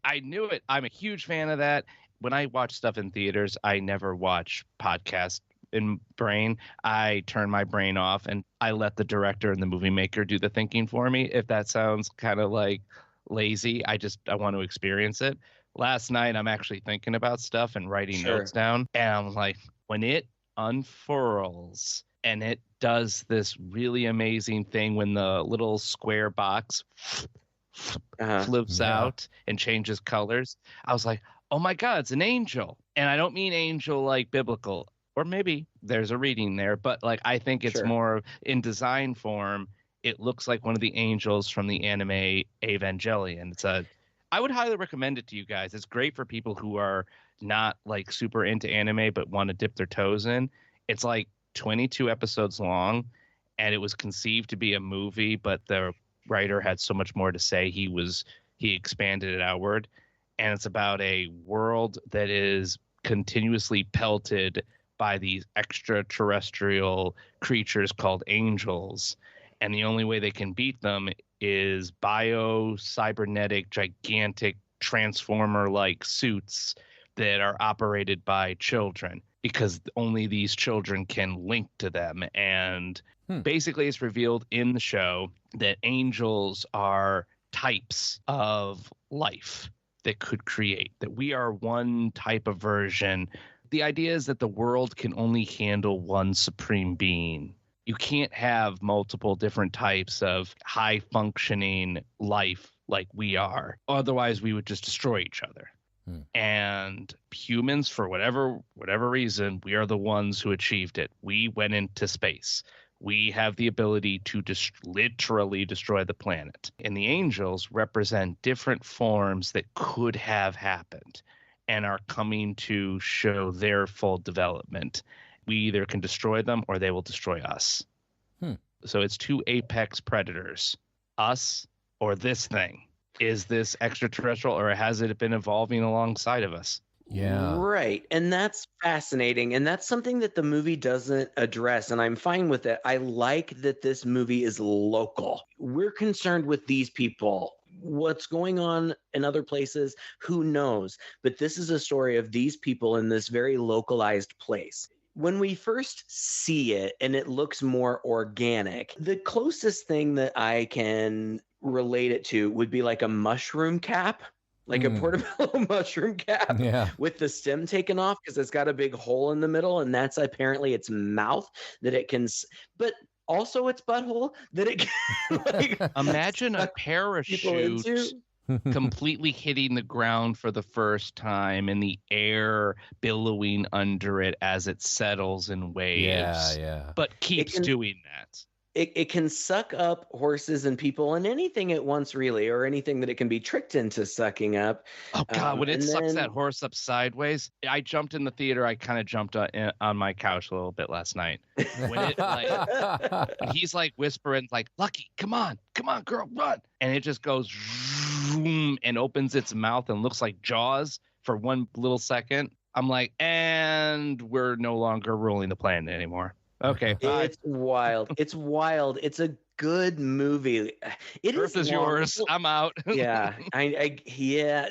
I'm a huge fan of that. When I watch stuff in theaters, I never watch podcasts in brain. I turn my brain off and I let the director and the movie maker do the thinking for me. If that sounds kind of like lazy, I want to experience it. Last night, I'm actually thinking about stuff and writing notes down. And I'm like, when it unfurls and it does this really amazing thing when the little square box flips out and changes colors. I was like, oh my God, it's an angel. And I don't mean angel like biblical, or maybe there's a reading there, but like I think it's more in design form. It looks like one of the angels from the anime Evangelion. I would highly recommend it to you guys. It's great for people who are not like super into anime but want to dip their toes in. It's like 22 episodes long, and it was conceived to be a movie, but the writer had so much more to say. He expanded it outward, and it's about a world that is continuously pelted by these extraterrestrial creatures called angels, and the only way they can beat them is bio-cybernetic, gigantic, transformer-like suits that are operated by children, because only these children can link to them. And basically it's revealed in the show that angels are types of life that could create, that we are one type of version. The idea is that the world can only handle one supreme being. You can't have multiple different types of high functioning life like we are. Otherwise, we would just destroy each other. And humans, for whatever reason, we are the ones who achieved it. We went into space. We have the ability to literally destroy the planet. And the angels represent different forms that could have happened and are coming to show their full development. We either can destroy them or they will destroy us. So it's two apex predators, us or this thing. Is this extraterrestrial, or has it been evolving alongside of us? Yeah. Right. And that's fascinating. And that's something that the movie doesn't address. And I'm fine with it. I like that this movie is local. We're concerned with these people. What's going on in other places, who knows? But this is a story of these people in this very localized place. When we first see it and it looks more organic, the closest thing that I can relate it to would be like a mushroom cap, like a portobello mushroom cap with the stem taken off, because it's got a big hole in the middle, and that's apparently its mouth that it can, but also its butthole that it can like, imagine a parachute completely hitting the ground for the first time and the air billowing under it as it settles in waves, but keeps doing that. It can suck up horses and people and anything at once, really, or anything that it can be tricked into sucking up. Oh, God, when it sucks that horse up sideways, I jumped in the theater. I kind of jumped on my couch a little bit last night. When it when he's like whispering, like, Lucky, come on, girl, run. And it just goes zoom and opens its mouth and looks like Jaws for one little second. I'm like, and we're no longer ruling the planet anymore. Okay, bye. It's wild. It's wild. It's a good movie. Earth is yours. I'm out. Yeah,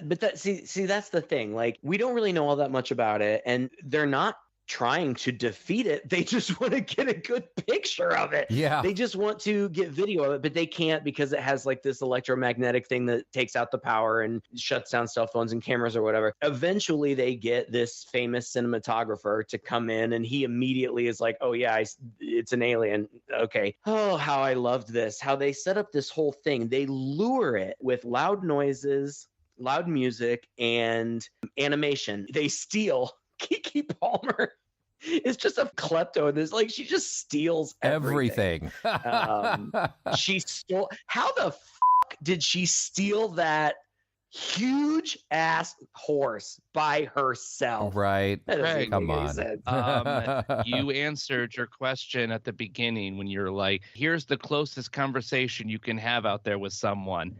but see, that's the thing. Like, we don't really know all that much about it, and they're not trying to defeat it. They just want to get a good picture of it. Yeah. They just want to get video of it, but they can't because it has like this electromagnetic thing that takes out the power and shuts down cell phones and cameras or whatever. Eventually they get this famous cinematographer to come in, and he immediately is like, oh yeah, it's an alien. Okay. Oh, how I loved this. How they set up this whole thing. They lure it with loud noises, loud music, and animation. They steal Keke Palmer is just a klepto in this. Like, she just steals everything. She stole. How the fuck did she steal that huge ass horse by herself? Right. Craig, come on. You answered your question at the beginning when you're like, here's the closest conversation you can have out there with someone.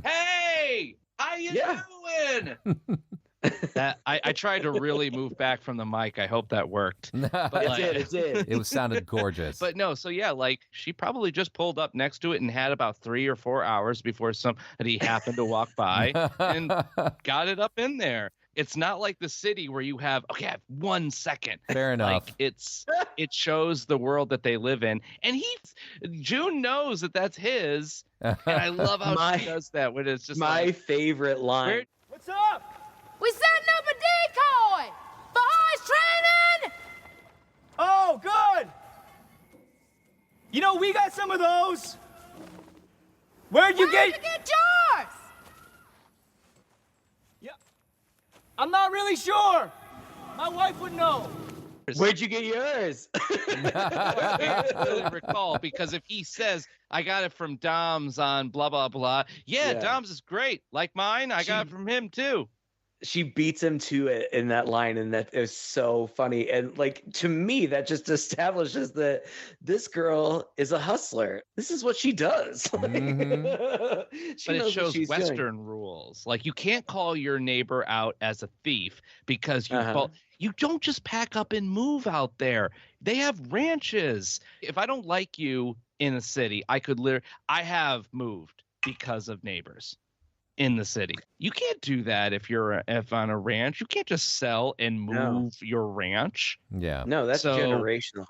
Hey, how you doing? That I tried to really move back from the mic. I hope that worked. But it did. It sounded gorgeous. But no, so yeah, like she probably just pulled up next to it and had about 3 or 4 hours before somebody happened to walk by and got it up in there. It's not like the city where you have, I have 1 second. Fair enough. Like it shows the world that they live in. And June knows that that's his. And I love how she does that when it's just my favorite line. What's up? We setting up a decoy for horse training. Oh, good. You know, we got some of those. Where'd you get yours? Yeah, I'm not really sure. My wife would know. Where'd you get yours? I can't really recall, because if he says, I got it from Dom's on blah, blah, blah. Yeah, Dom's is great. Like mine, I got it from him too. She beats him to it in that line, and that is so funny. And like, to me, that just establishes that this girl is a hustler. This is what she does. Mm-hmm. But it shows Western rules. Like, you can't call your neighbor out as a thief because you don't just pack up and move out there. They have ranches. If I don't like you in a city, I have moved because of neighbors in the city. You can't do that if on a ranch. You can't just sell and move your ranch. Yeah. No, that's generational.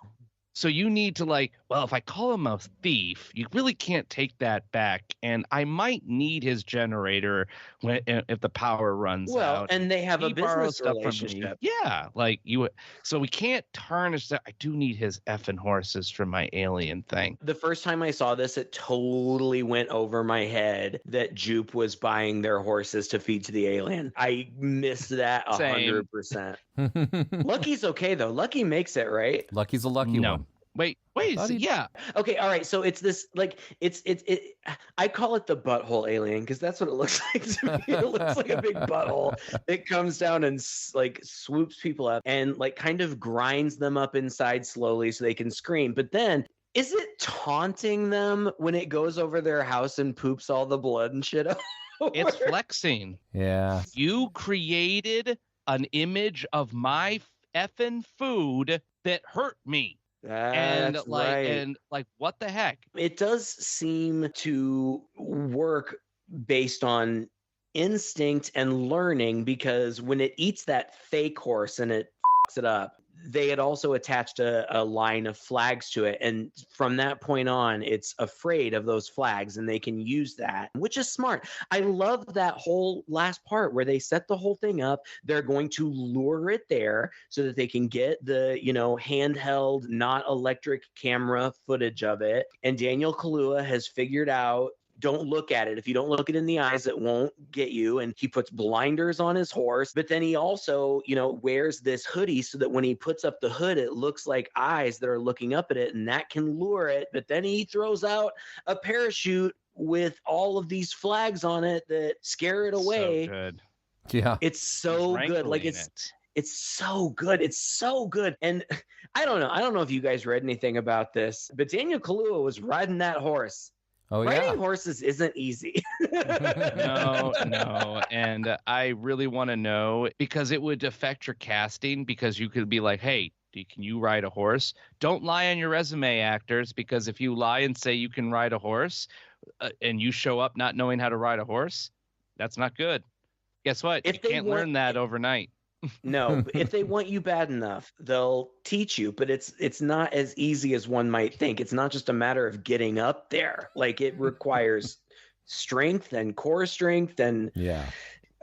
So you need to if I call him a thief, you really can't take that back. And I might need his generator if the power runs out. Well, and they have a business relationship. Yeah, so we can't tarnish that. I do need his effing horses for my alien thing. The first time I saw this, it totally went over my head that Jupe was buying their horses to feed to the alien. I missed that 100%. Lucky's okay though. Lucky makes it, right? Lucky's a lucky one. Wait, yeah. Okay, all right. So it's this I call it the butthole alien because that's what it looks like to me. It looks like a big butthole. It comes down and swoops people up and kind of grinds them up inside slowly so they can scream. But then, is it taunting them when it goes over their house and poops all the blood and shit out? It's flexing. Yeah. You created an image of my effing food that hurt me. That's right. And what the heck? It does seem to work based on instinct and learning, because when it eats that fake horse and it fucks it up, they had also attached a line of flags to it. And from that point on, it's afraid of those flags and they can use that, which is smart. I love that whole last part where they set the whole thing up. They're going to lure it there so that they can get the, handheld, not electric camera footage of it. And Daniel Kaluuya has figured out, don't look at it. If you don't look it in the eyes, it won't get you. And he puts blinders on his horse. But then he also, wears this hoodie so that when he puts up the hood, it looks like eyes that are looking up at it, and that can lure it. But then he throws out a parachute with all of these flags on it that scare it away. So good. Yeah. It's so good. It's so good. It's so good. And I don't know if you guys read anything about this, but Daniel Kaluuya was riding that horse. Oh, Riding horses isn't easy. No. And I really want to know, because it would affect your casting, because you could be like, hey, can you ride a horse? Don't lie on your resume, actors, because if you lie and say you can ride a horse and you show up not knowing how to ride a horse, that's not good. Guess what? You can't learn that overnight. No, if they want you bad enough, they'll teach you, but it's not as easy as one might think. It's not just a matter of getting up there. It requires strength and core strength, and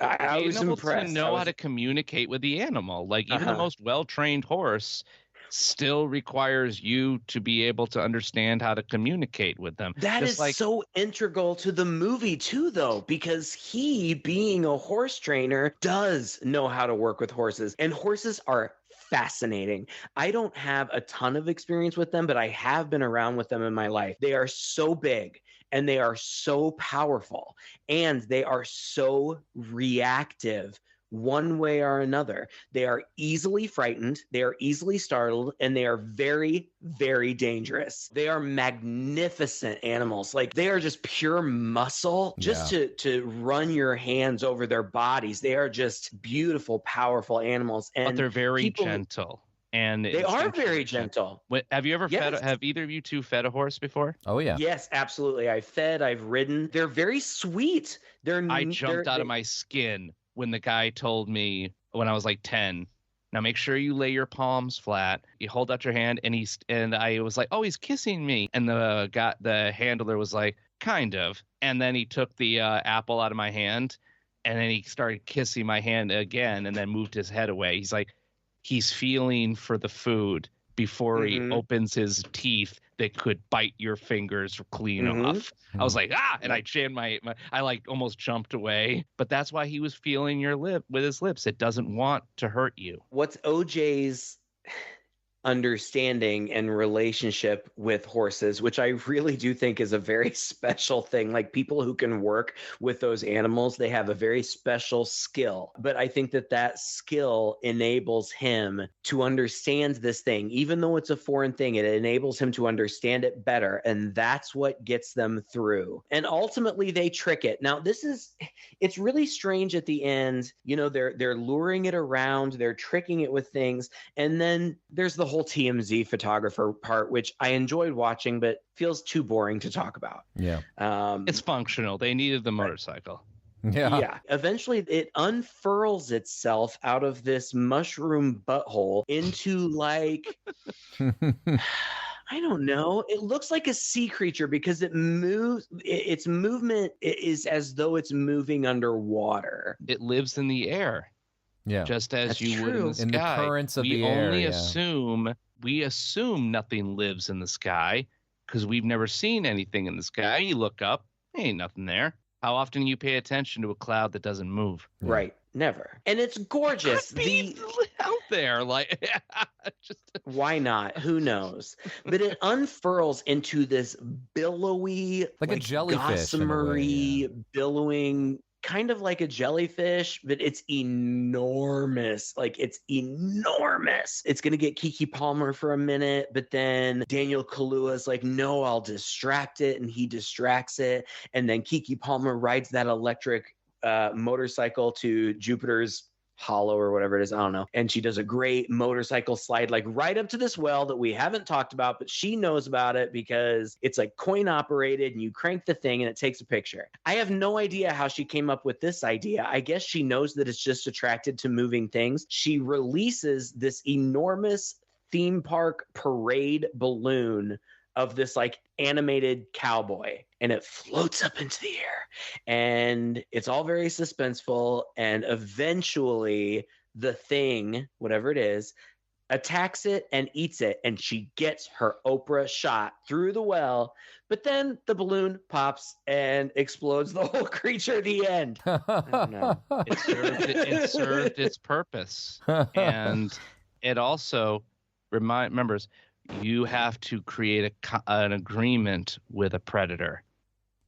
I was impressed. To know how to communicate with the animal. Even the most well-trained horse still requires you to be able to understand how to communicate with them. That is so integral to the movie too, though, because he, being a horse trainer, does know how to work with horses, and horses are fascinating. I don't have a ton of experience with them, but I have been around with them in my life. They are so big and they are so powerful and they are so reactive one way or another. They are easily frightened, they are easily startled, and they are very, very dangerous. They are magnificent animals. They are just pure muscle. Just to run your hands over their bodies. They are just beautiful, powerful animals. But they're very gentle. And they are very gentle. Have you ever have either of you two fed a horse before? Oh, yeah. Yes, absolutely. I've fed, I've ridden. They're very sweet. I jumped out of my skin when the guy told me when I was 10, now make sure you lay your palms flat. You hold out your hand, and I was like, oh, he's kissing me. And the handler was like, kind of. And then he took the apple out of my hand, and then he started kissing my hand again, and then moved his head away. He's like, he's feeling for the food before he opens his teeth that could bite your fingers clean off. I was like, and I jammed I like almost jumped away. But that's why he was feeling your lip with his lips. It doesn't want to hurt you. What's OJ's understanding and relationship with horses, which I really do think is a very special thing. Like, people who can work with those animals, they have a very special skill. But I think that skill enables him to understand this thing. Even though it's a foreign thing, it enables him to understand it better. And that's what gets them through. And ultimately they trick it. Now, it's really strange at the end. You know, they're luring it around, they're tricking it with things. And then there's the whole TMZ photographer part, which I enjoyed watching, but feels too boring to talk about. Yeah. It's functional. They needed the motorcycle. Yeah. Eventually it unfurls itself out of this mushroom butthole into like, I don't know. It looks like a sea creature because it moves. Its movement is as though it's moving underwater. It lives in the air. Yeah, just as That's you would true. in the sky. In the currents of the air. We assume nothing lives in the sky because we've never seen anything in the sky. You look up, ain't nothing there. How often do you pay attention to a cloud that doesn't move? Yeah. Right. Never. And it's gorgeous. Could be out there, like why not? Who knows? But it unfurls into this billowy, like a jellyfish, gossamery, billowing, kind of like a jellyfish, but it's enormous. Like, it's enormous. It's going to get Keke Palmer for a minute, but then Daniel Kaluuya is like, no, I'll distract it. And he distracts it. And then Keke Palmer rides that electric motorcycle to Jupiter's Hollow or whatever it is. I don't know. And she does a great motorcycle slide, like right up to this well that we haven't talked about, but she knows about it because it's like coin operated and you crank the thing and it takes a picture. I have no idea how she came up with this idea. I guess she knows that it's just attracted to moving things. She releases this enormous theme park parade balloon of this like animated cowboy, and it floats up into the air, and it's all very suspenseful. And eventually the thing, whatever it is, attacks it and eats it, and she gets her Oprah shot through the well. But then the balloon pops and explodes the whole creature at the end. I don't know. It served its purpose. And it also remembers you have to create an agreement with a predator.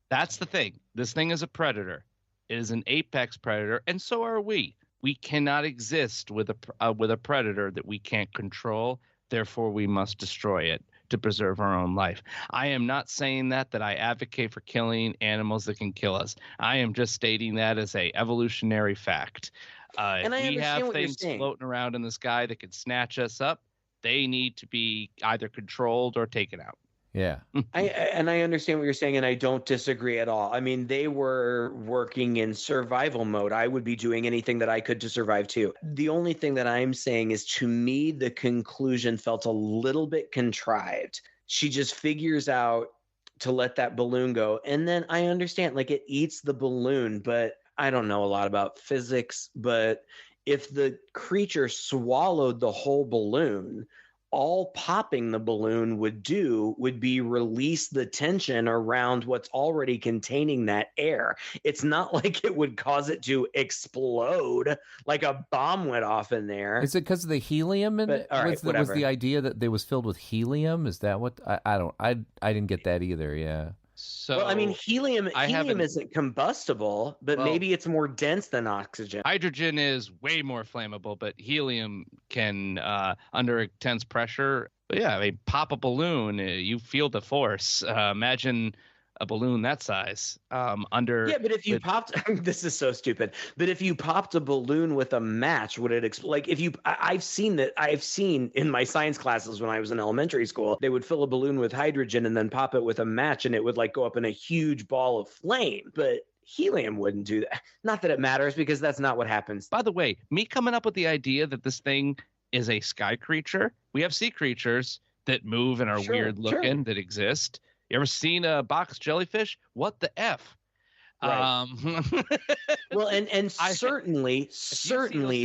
That's the thing. This thing is a predator. It is an apex predator, and so are we. We cannot exist with a predator that we can't control. Therefore, we must destroy it to preserve our own life. I am not saying that I advocate for killing animals that can kill us. I am just stating that as a evolutionary fact. And if we have things floating around in the sky that could snatch us up, they need to be either controlled or taken out. Yeah. I understand what you're saying, and I don't disagree at all. I mean, they were working in survival mode. I would be doing anything that I could to survive too. The only thing that I'm saying is, to me, the conclusion felt a little bit contrived. She just figures out to let that balloon go, and then I understand, like, it eats the balloon, but I don't know a lot about physics, but if the creature swallowed the whole balloon, all popping the balloon would be release the tension around what's already containing that air. It's not like it would cause it to explode like a bomb went off in there. Is it because of the helium in it? Right, was the idea that it was filled with helium? Is that what I didn't get that either. Yeah. So, well, I mean, helium isn't combustible, but maybe it's more dense than oxygen. Hydrogen is way more flammable, but helium can, under intense pressure, yeah, I mean, pop a balloon, you feel the force. Imagine a balloon that size under. Yeah, but if you popped, this is so stupid. But if you popped a balloon with a match, would it explode? Like, if you, I've seen in my science classes when I was in elementary school, they would fill a balloon with hydrogen and then pop it with a match, and it would like go up in a huge ball of flame. But helium wouldn't do that. Not that it matters, because that's not what happens. By the way, me coming up with the idea that this thing is a sky creature. We have sea creatures that move and are weird looking that exist. You ever seen a box jellyfish? What the F? Right. Well, and certainly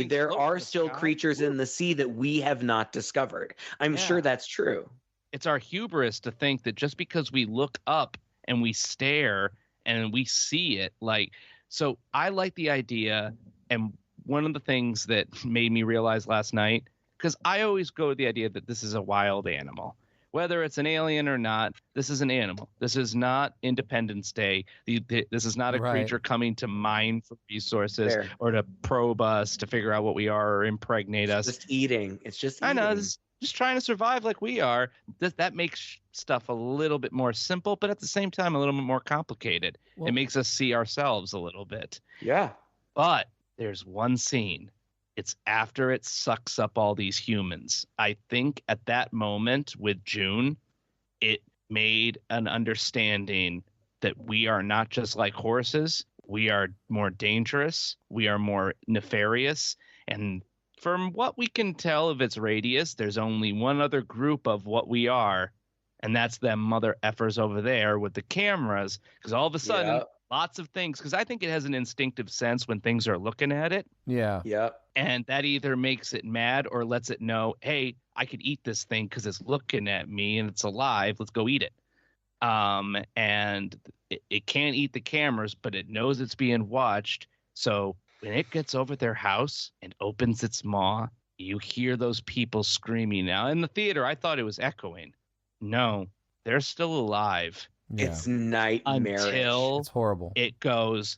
there are still creatures in the sea that we have not discovered. I'm sure that's true. It's our hubris to think that just because we look up and we stare and we see it, like, so I like the idea. And one of the things that made me realize last night, because I always go with the idea that this is a wild animal. Whether it's an alien or not, this is an animal. This is not Independence Day. This is not a creature coming to mine for resources or to probe us to figure out what we are or impregnate us. It's just eating. It's just eating. I know. It's just trying to survive like we are. That makes stuff a little bit more simple, but at the same time, a little bit more complicated. Well, it makes us see ourselves a little bit. Yeah. But there's one scene. It's after it sucks up all these humans. I think at that moment with June, it made an understanding that we are not just like horses. We are more dangerous. We are more nefarious. And from what we can tell of its radius, there's only one other group of what we are. And that's them mother effers over there with the cameras. Because all of a sudden, lots of things, because I think it has an instinctive sense when things are looking at it. Yeah. Yeah. And that either makes it mad or lets it know, hey, I could eat this thing because it's looking at me and it's alive. Let's go eat it. And it can't eat the cameras, but it knows it's being watched. So when it gets over their house and opens its maw, you hear those people screaming. Now, in the theater, I thought it was echoing. No, they're still alive. Yeah. It's nightmarish. Until it's horrible. It goes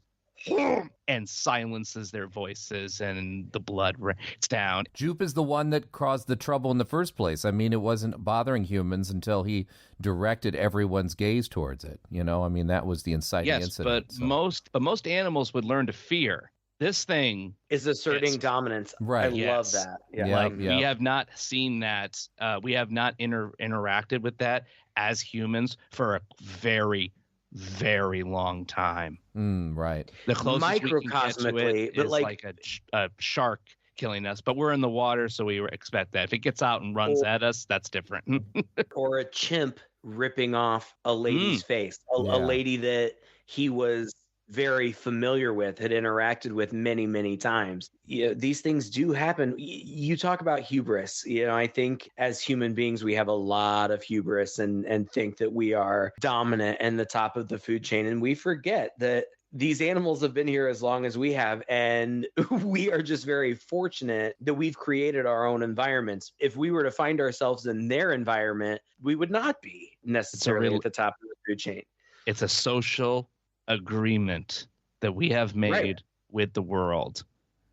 and silences their voices and the blood rains down. Jupe is the one that caused the trouble in the first place. I mean, it wasn't bothering humans until he directed everyone's gaze towards it. You know, I mean, that was the inciting incident. But most animals would learn to fear. This thing is asserting dominance. Right. I love that. Yeah. We have not seen that. We have not interacted with that as humans for a very, very long time. Right. The closest we can get to it is like a shark killing us, but we're in the water, so we expect that. If it gets out and runs at us, that's different. Or a chimp ripping off a lady's face, a lady that he was very familiar with, had interacted with many, many times. These things do happen. You talk about hubris. I think as human beings, we have a lot of hubris and think that we are dominant and the top of the food chain. And we forget that these animals have been here as long as we have. And we are just very fortunate that we've created our own environments. If we were to find ourselves in their environment, we would not be necessarily at the top of the food chain. It's a social agreement that we have made with the world.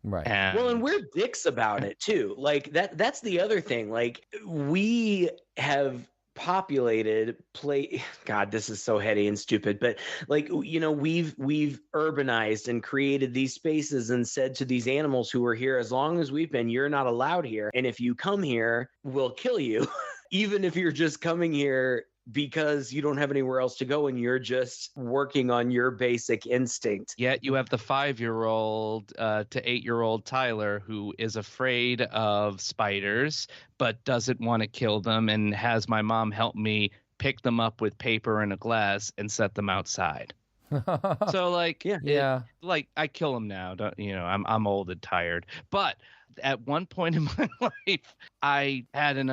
Right. And we're dicks about it too. Like that's the other thing. Like we have populated God, this is so heady and stupid, but like, we've urbanized and created these spaces and said to these animals who are here as long as we've been, you're not allowed here. And if you come here, we'll kill you. Even if you're just coming here because you don't have anywhere else to go and you're just working on your basic instinct. Yet you have the 5-year-old to 8-year-old Tyler who is afraid of spiders but doesn't want to kill them and has my mom help me pick them up with paper and a glass and set them outside. So like, like I kill them now. I'm old and tired, but at one point in my life, I had a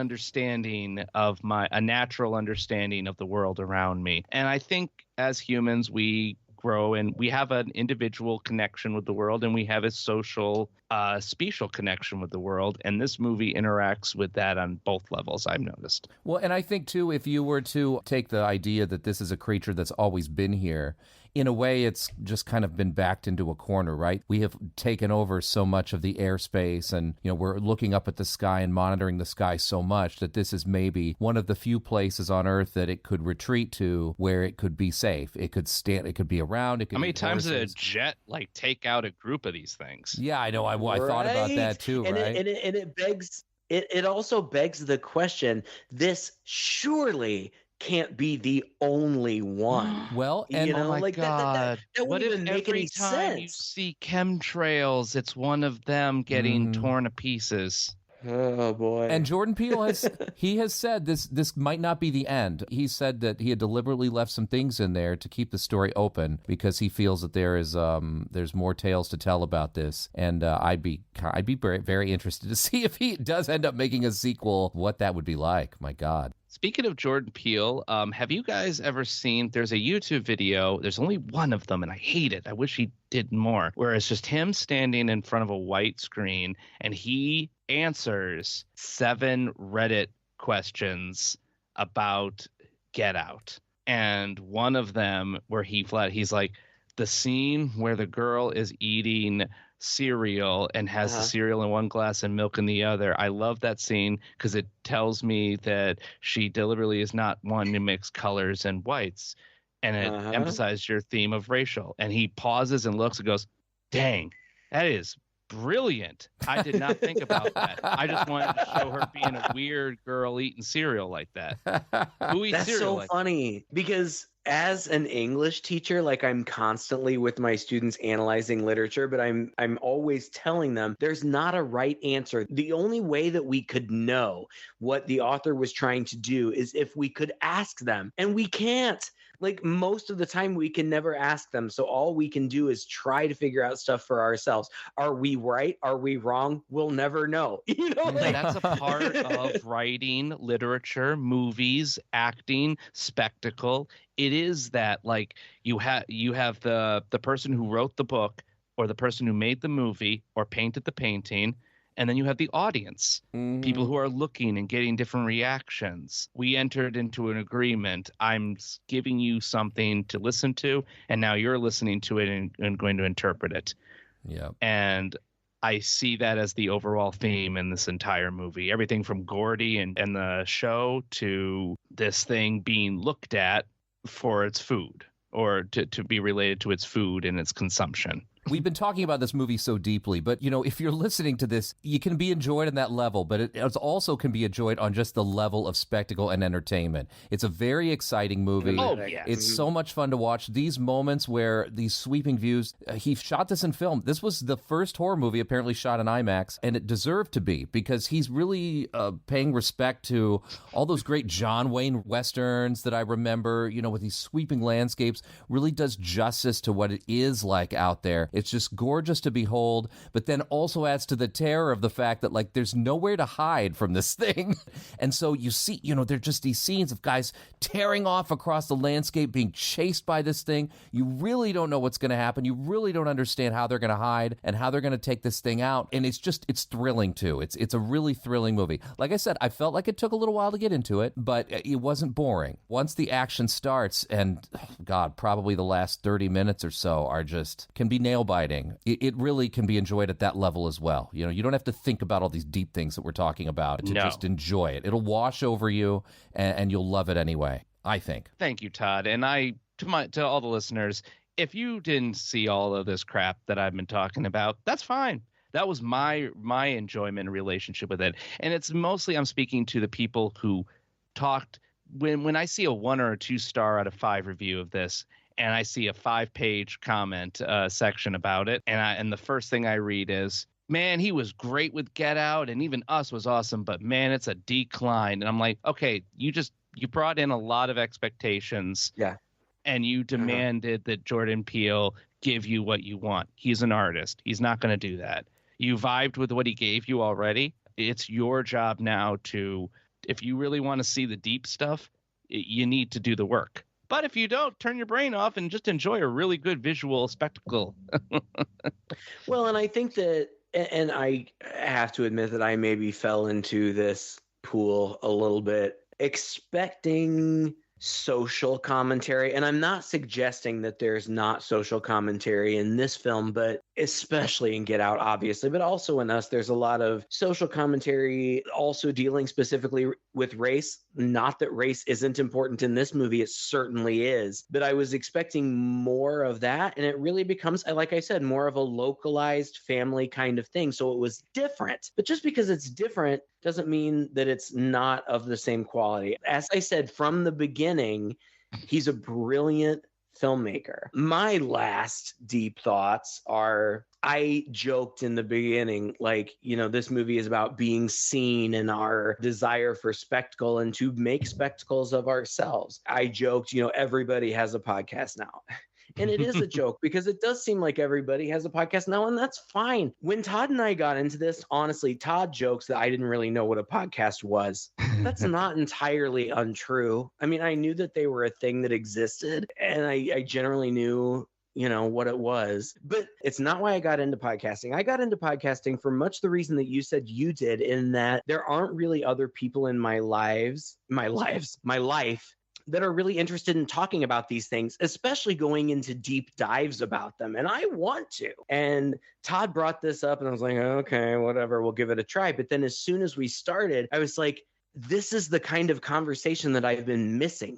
natural understanding of the world around me. And I think as humans, we grow and we have an individual connection with the world and we have a social, special connection with the world. And this movie interacts with that on both levels, I've noticed. Well, and I think, too, if you were to take the idea that this is a creature that's always been here, in a way, it's just kind of been backed into a corner, right? We have taken over so much of the airspace and, we're looking up at the sky and monitoring the sky so much that this is maybe one of the few places on Earth that it could retreat to where it could be safe. It could stand, it could be around. How many times did a jet take out a group of these things? Yeah, I know. I thought about that too, and right? It also begs the question, this surely can't be the only one. Well, and oh my God. That what if every time you see chemtrails, it's one of them getting torn to pieces? Oh boy. And Jordan Peele has said this might not be the end. He said that he had deliberately left some things in there to keep the story open because he feels that there's more tales to tell about this. And I'd be very, very interested to see if he does end up making a sequel, what that would be like. My God. Speaking of Jordan Peele, have you guys ever seen, there's a YouTube video, there's only one of them and I hate it. I wish he did more, where it's just him standing in front of a white screen and he answers 7 Reddit questions about Get Out. And one of them where he's like, the scene where the girl is eating cereal and has the cereal in one glass and milk in the other. I love that scene because it tells me that she deliberately is not one to mix colors and whites. And it emphasizes your theme of racial. And he pauses and looks and goes, dang, that is brilliant. I did not think about that. I just wanted to show her being a weird girl eating cereal like that. Who eats That's cereal so like funny because as an English teacher, like I'm constantly with my students analyzing literature, but I'm always telling them there's not a right answer. The only way that we could know what the author was trying to do is if we could ask them, and we can't. Like most of the time we can never ask them. So all we can do is try to figure out stuff for ourselves. Are we right? Are we wrong? We'll never know. You know, like that's a part of writing, literature, movies, acting, spectacle. It is that like you have the person who wrote the book or the person who made the movie or painted the painting. And then you have the audience, people who are looking and getting different reactions. We entered into an agreement. I'm giving you something to listen to, and now you're listening to it and going to interpret it. Yeah. And I see that as the overall theme in this entire movie. Everything from Gordy and the show to this thing being looked at for its food or to be related to its food and its consumption. We've been talking about this movie so deeply, but, you know, if you're listening to this, you can be enjoyed on that level, but it also can be enjoyed on just the level of spectacle and entertainment. It's a very exciting movie. Oh, yes. It's so much fun to watch. These moments where these sweeping views, he shot this in film. This was the first horror movie apparently shot in IMAX, and it deserved to be because he's really paying respect to all those great John Wayne Westerns that I remember, you know, with these sweeping landscapes, really does justice to what it is like out there. It's just gorgeous to behold, but then also adds to the terror of the fact that, like, there's nowhere to hide from this thing. And so you see, you know, they're just these scenes of guys tearing off across the landscape, being chased by this thing. You really don't know what's going to happen. You really don't understand how they're going to hide and how they're going to take this thing out. And it's thrilling, too. It's a really thrilling movie. Like I said, I felt like it took a little while to get into it, but it wasn't boring. Once the action starts, and, God, probably the last 30 minutes or so can be nail biting. It really can be enjoyed at that level as well. You know, you don't have to think about all these deep things that we're talking about to just enjoy it. It'll wash over you, and you'll love it anyway, I think. Thank you, Todd. And to all the listeners, if you didn't see all of this crap that I've been talking about, that's fine. That was my enjoyment and relationship with it. And it's mostly I'm speaking to the people who talked when I see a 1 or a 2 star out of 5 review of this, and I see a 5-page comment section about it, and the first thing I read is, man, he was great with Get Out, and even Us was awesome, but man, it's a decline. And I'm like, okay, you brought in a lot of expectations. Yeah. And you demanded that Jordan Peele give you what you want. He's an artist. He's not going to do that. You vibed with what he gave you already. It's your job now to, if you really want to see the deep stuff, you need to do the work. But if you don't, turn your brain off and just enjoy a really good visual spectacle. Well, and I think that, and I have to admit that I maybe fell into this pool a little bit, expecting social commentary. And I'm not suggesting that there's not social commentary in this film, but especially in Get Out, obviously, but also in Us, there's a lot of social commentary also dealing specifically with race. Not that race isn't important in this movie, it certainly is, but I was expecting more of that. And it really becomes, like I said, more of a localized family kind of thing. So it was different, but just because it's different doesn't mean that it's not of the same quality. As I said from the beginning, he's a brilliant filmmaker. My last deep thoughts are, I joked in the beginning, like, you know, this movie is about being seen and our desire for spectacle and to make spectacles of ourselves. I joked, you know, everybody has a podcast now. And it is a joke because it does seem like everybody has a podcast now, and that's fine. When Todd and I got into this, honestly, Todd jokes that I didn't really know what a podcast was. That's not entirely untrue. I mean, I knew that they were a thing that existed, and I generally knew what it was, but it's not why I got into podcasting. I got into podcasting for much the reason that you said you did, in that there aren't really other people in my life that are really interested in talking about these things, especially going into deep dives about them. And I want to. And Todd brought this up and I was like, okay, whatever, we'll give it a try. But then as soon as we started, I was like, this is the kind of conversation that I've been missing.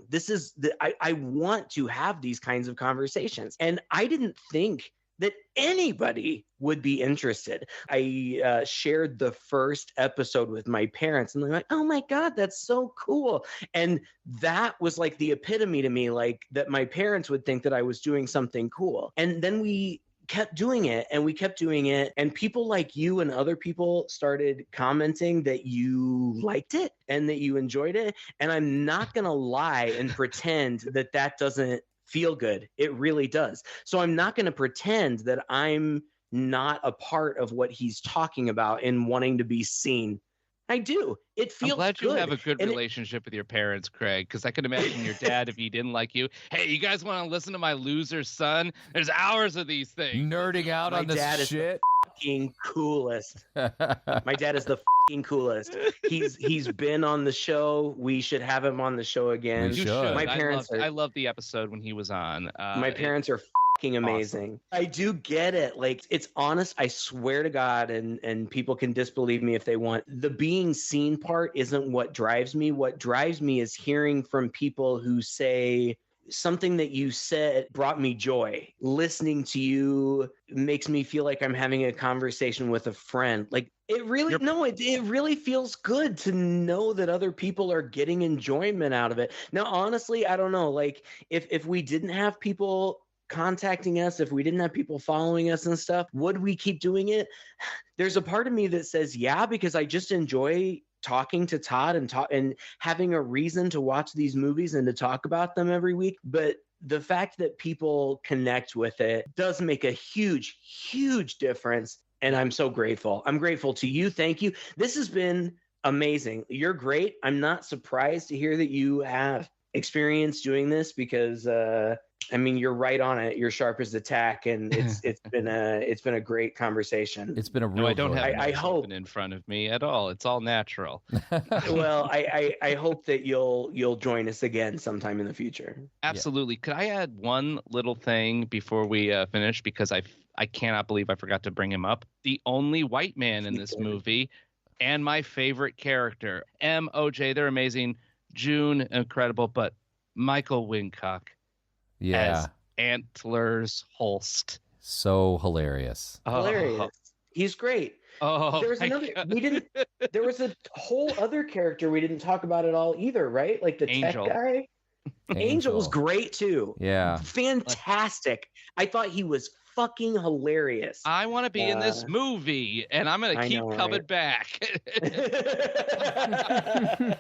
I want to have these kinds of conversations. And I didn't think that anybody would be interested. I shared the first episode with my parents and they're like, oh my God, that's so cool. And that was like the epitome to me, like that my parents would think that I was doing something cool. And then we kept doing it and people like you and other people started commenting that you liked it and that you enjoyed it. And I'm not gonna lie and pretend that doesn't feel good. It really does. So I'm not gonna pretend that I'm not a part of what he's talking about and wanting to be seen. I do. It feels good. I'm glad you have a good relationship with your parents, Craig, because I could imagine your dad, if he didn't like you, hey, you guys want to listen to my loser son? There's hours of these things. Nerding out on this shit. Fucking coolest. My dad is the fucking coolest. He's been on the show. We should have him on the show again. You should. My parents I love the episode when he was on. My parents are amazing. Awesome. I do get it. Like, it's honest. I swear to God, and people can disbelieve me if they want. The being seen part isn't what drives me. What drives me is hearing from people who say something that you said brought me joy. Listening to you makes me feel like I'm having a conversation with a friend. Like, it really, it really feels good to know that other people are getting enjoyment out of it. Now, honestly, I don't know. Like, if we didn't have people contacting us, if we didn't have people following us and stuff, would we keep doing it? There's a part of me that says yeah, because I just enjoy talking to Todd and having a reason to watch these movies and to talk about them every week. But the fact that people connect with it does make a huge difference, and I'm so grateful. I'm grateful to you. Thank you. This has been amazing. You're great. I'm not surprised to hear that you have experience doing this, because I mean, you're right on it. You're sharp as the tack, and it's been a great conversation. It's been a real. I don't have I hope in front of me at all. It's all natural. Well, I hope that you'll join us again sometime in the future. Absolutely. Yeah. Could I add one little thing before we finish? Because I cannot believe I forgot to bring him up. The only white man in this movie, and my favorite character, MOJ. They're amazing. June, incredible, but Michael Wincott. Yeah. As Antlers Holst. So hilarious. Hilarious. He's great. Oh, there was a whole other character we didn't talk about at all either, right? Like the Angel. tech guy. Angel was great too. Yeah. Fantastic. I thought he was fucking hilarious. I want to be in this movie, and I'm going to keep coming back.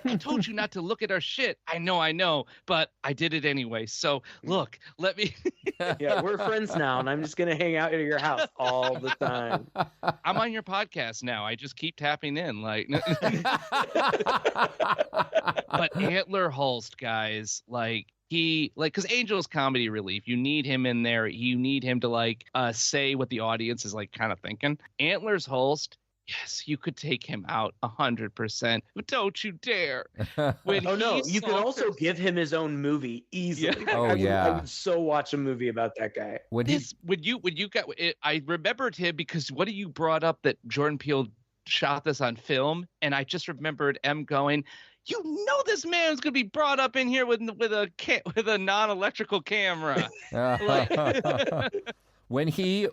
I told you not to look at our shit. I know, but I did it anyway. So look, let me. Yeah, we're friends now, and I'm just going to hang out at your house all the time. I'm on your podcast now. I just keep tapping in, like. But Antler Holst, guys, because Angel's comedy relief. You need him in there. You need him to say what the audience is kind of thinking. Antlers Holst, yes, you could take him out 100%, but don't you dare. You could also give him his own movie easily. Yeah. I would so watch a movie about that guy. I remembered him because what you brought up that Jordan Peele shot this on film, and I just remembered M going, you know, this man's gonna be brought up in here with a non-electrical camera. When he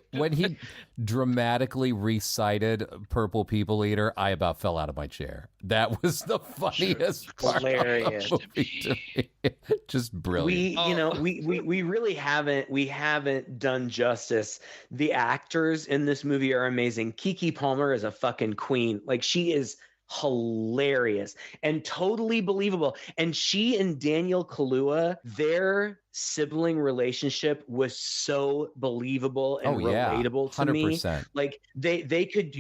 dramatically recited Purple People Eater, I about fell out of my chair. That was the funniest part. Hilarious. Of the movie to me. Just brilliant. We really haven't done justice. The actors in this movie are amazing. Keke Palmer is a fucking queen. Like, she is hilarious and totally believable. And she and Daniel Kaluuya, their sibling relationship was so believable and relatable to 100%. me. Like they could,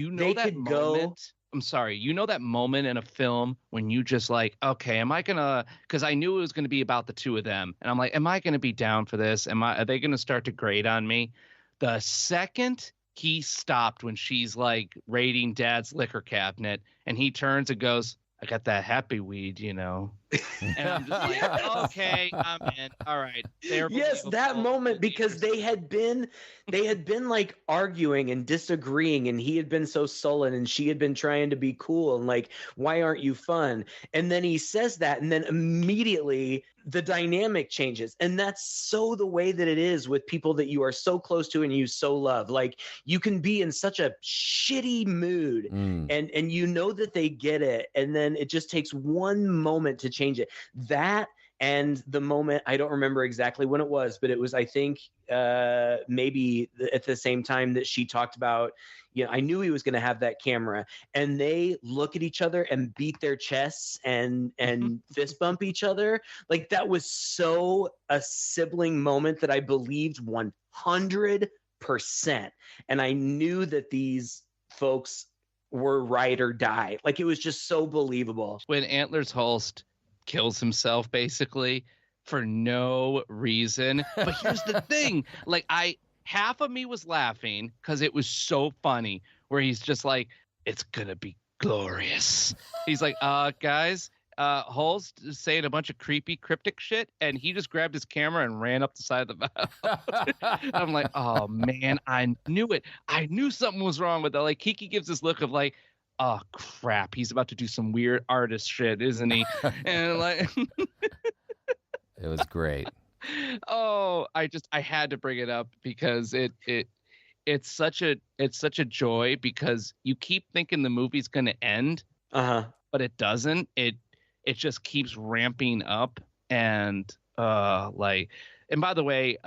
moment. I'm sorry. You know that moment in a film when you just like, okay, am I gonna? Because I knew it was gonna be about the two of them, and I'm like, am I gonna be down for this? Are they gonna start to grate on me? The second he stopped when she's like raiding Dad's liquor cabinet, and he turns and goes, I got that happy weed, you know. And I'm just like, okay, I'm in. All right. Yes, that moment, because they had been like arguing and disagreeing, and he had been so sullen and she had been trying to be cool and like, why aren't you fun? And then he says that, and then immediately the dynamic changes. And that's so the way that it is with people that you are so close to and you so love. Like, you can be in such a shitty mood and you know that they get it, and then it just takes one moment to change it. That, and the moment, I don't remember exactly when it was, but it was, I think, maybe at the same time that she talked about, you know, I knew he was going to have that camera, and they look at each other and beat their chests and fist bump each other. Like, that was so a sibling moment that I believed 100%. And I knew that these folks were ride or die. Like, it was just so believable. When Antlers Holst kills himself basically for no reason. But here's the thing, like, half of me was laughing because it was so funny, where he's just like, it's gonna be glorious. He's like, guys, Holst is saying a bunch of creepy cryptic shit, and he just grabbed his camera and ran up the side of the mountain. I'm like, oh man, I knew it. I knew something was wrong with that. Like, Keke gives this look of like, oh crap, he's about to do some weird artist shit, isn't he? And like, it was great. Oh, I had to bring it up because it's such a joy, because you keep thinking the movie's gonna end, but it doesn't. It just keeps ramping up, and and by the way,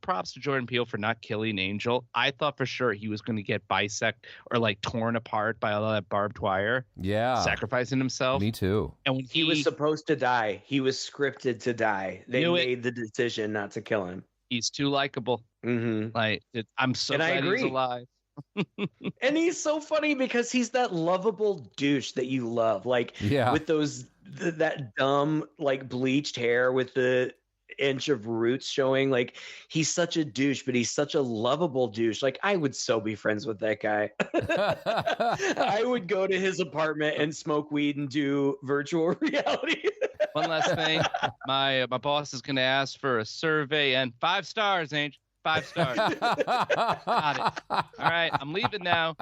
props to Jordan Peele for not killing Angel. I thought for sure he was going to get bisected or like torn apart by all that barbed wire. Yeah. Sacrificing himself. Me too. And when he was supposed to die, he was scripted to die. They made the decision not to kill him. He's too likable. Like, I'm so glad he's alive. And he's so funny because he's that lovable douche that you love. Like, with that dumb, like, bleached hair with the inch of roots showing. Like, he's such a douche, but he's such a lovable douche. Like, I would so be friends with that guy. I would go to his apartment and smoke weed and do virtual reality. One last thing, my boss is going to ask for a survey, and 5 stars, Angel. 5 stars. Got it. All right, I'm leaving now.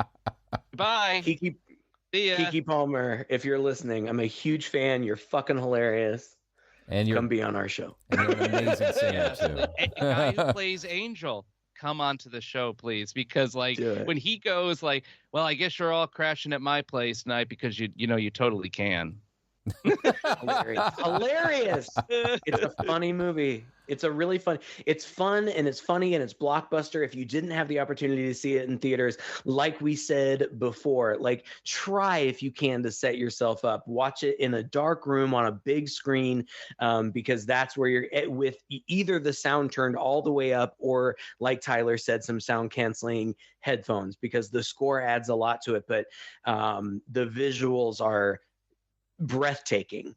Goodbye. Keke Palmer, if you're listening, I'm a huge fan. You're fucking hilarious. And come be on our show. And you're an amazing singer too. A guy who plays Angel, come on to the show, please. Because like when he goes like, well, I guess you're all crashing at my place tonight because you totally can. Hilarious. It's a funny movie. It's a really fun. It's fun and it's funny and it's blockbuster. If you didn't have the opportunity to see it in theaters, like we said before, like, try if you can to set yourself up. Watch it in a dark room on a big screen, because that's where you're with either the sound turned all the way up or, like Tyler said, some sound canceling headphones, because the score adds a lot to it. But the visuals are breathtaking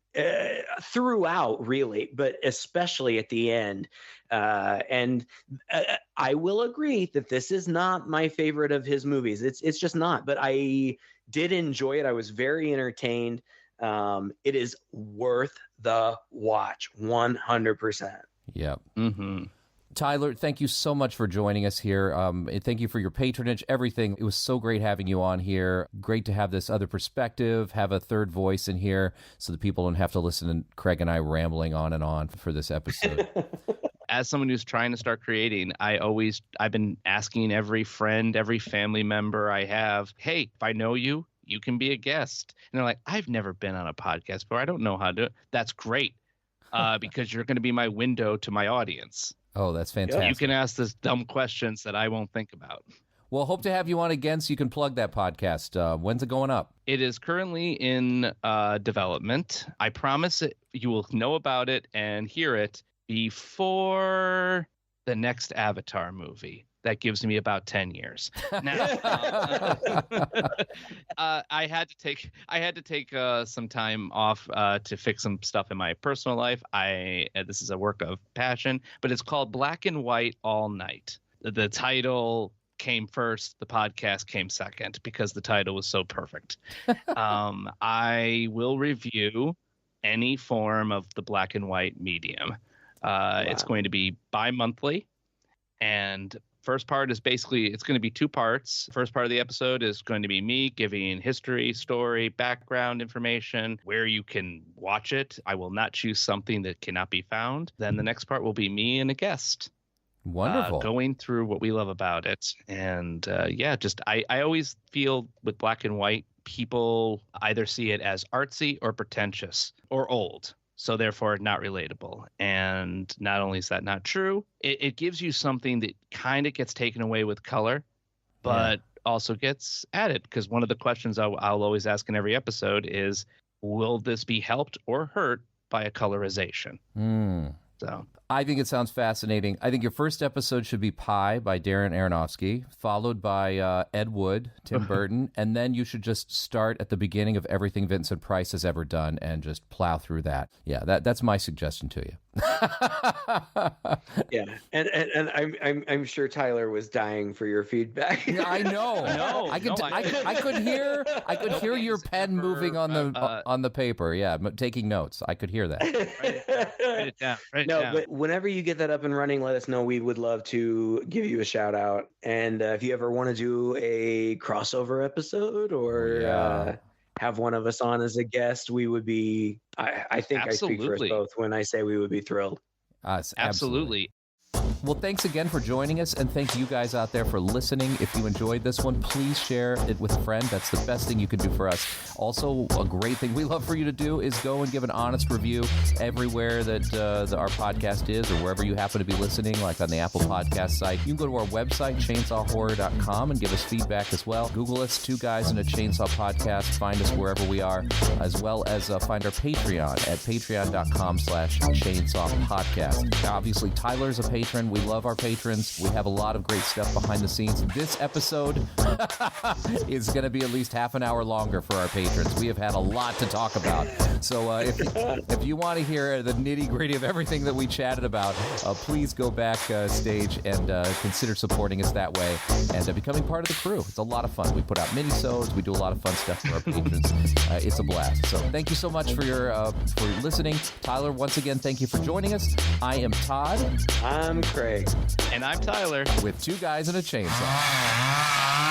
throughout, really, but especially at the end. And I will agree that this is not my favorite of his movies. It's just not, but I did enjoy it. I was very entertained. It is worth the watch, 100%. Yep. Tyler, thank you so much for joining us here. Thank you for your patronage, everything. It was so great having you on here. Great to have this other perspective, have a third voice in here so that people don't have to listen to Craig and I rambling on and on for this episode. As someone who's trying to start creating, I've been asking every friend, every family member I have, hey, if I know you, you can be a guest. And they're like, I've never been on a podcast before. I don't know how to do it. That's great, because you're going to be my window to my audience. Oh, that's fantastic. You can ask those dumb questions that I won't think about. Well, hope to have you on again so you can plug that podcast. When's it going up? It is currently in development. I promise you will know about it and hear it before the next Avatar movie. That gives me about 10 years. Now, I had to take some time off to fix some stuff in my personal life. This is a work of passion, but it's called Black and White All Night. The title came first, the podcast came second because the title was so perfect. I will review any form of the black and white medium. Wow. It's going to be bi-monthly, and first part is basically, it's going to be 2 parts. First part of the episode is going to be me giving history, story, background information, where you can watch it. I will not choose something that cannot be found. Then the next part will be me and a guest. Wonderful. Going through what we love about it. And I always feel with black and white, people either see it as artsy or pretentious or old. So therefore not relatable. And not only is that not true, it gives you something that kind of gets taken away with color, but also gets added. Because one of the questions I'll always ask in every episode is, will this be helped or hurt by a colorization? So I think it sounds fascinating. I think your first episode should be Pi by Darren Aronofsky, followed by Ed Wood, Tim Burton, and then you should just start at the beginning of everything Vincent Price has ever done and just plow through that. Yeah, that's my suggestion to you. Yeah, and I'm sure Tyler was dying for your feedback. I know. I could hear your pen moving on the paper. Yeah, taking notes. I could hear that. Write it down. But whenever you get that up and running, let us know. We would love to give you a shout out. And if you ever want to do a crossover episode or have one of us on as a guest, we would be, I think Absolutely. I speak for us both when I say we would be thrilled. Absolutely. Well, thanks again for joining us, and thank you guys out there for listening. If you enjoyed this one, please share it with a friend. That's the best thing you can do for us. Also, a great thing we love for you to do is go and give an honest review everywhere that our podcast is, or wherever you happen to be listening, like on the Apple Podcast site. You can go to our website, chainsawhorror.com, and give us feedback as well. Google us, Two Guys in a Chainsaw Podcast. Find us wherever we are, as well as find our Patreon at patreon.com/chainsaw podcast. Obviously, Tyler's a patron. We love our patrons. We have a lot of great stuff behind the scenes. This episode is going to be at least half an hour longer for our patrons. We have had a lot to talk about. So if you want to hear the nitty-gritty of everything that we chatted about, please go backstage and consider supporting us that way and becoming part of the crew. It's a lot of fun. We put out mini-sodes. We do a lot of fun stuff for our patrons. It's a blast. So thank you so much for listening. Tyler, once again, thank you for joining us. I am Todd. I'm Craig. And I'm Tyler. With Two Guys and a Chainsaw.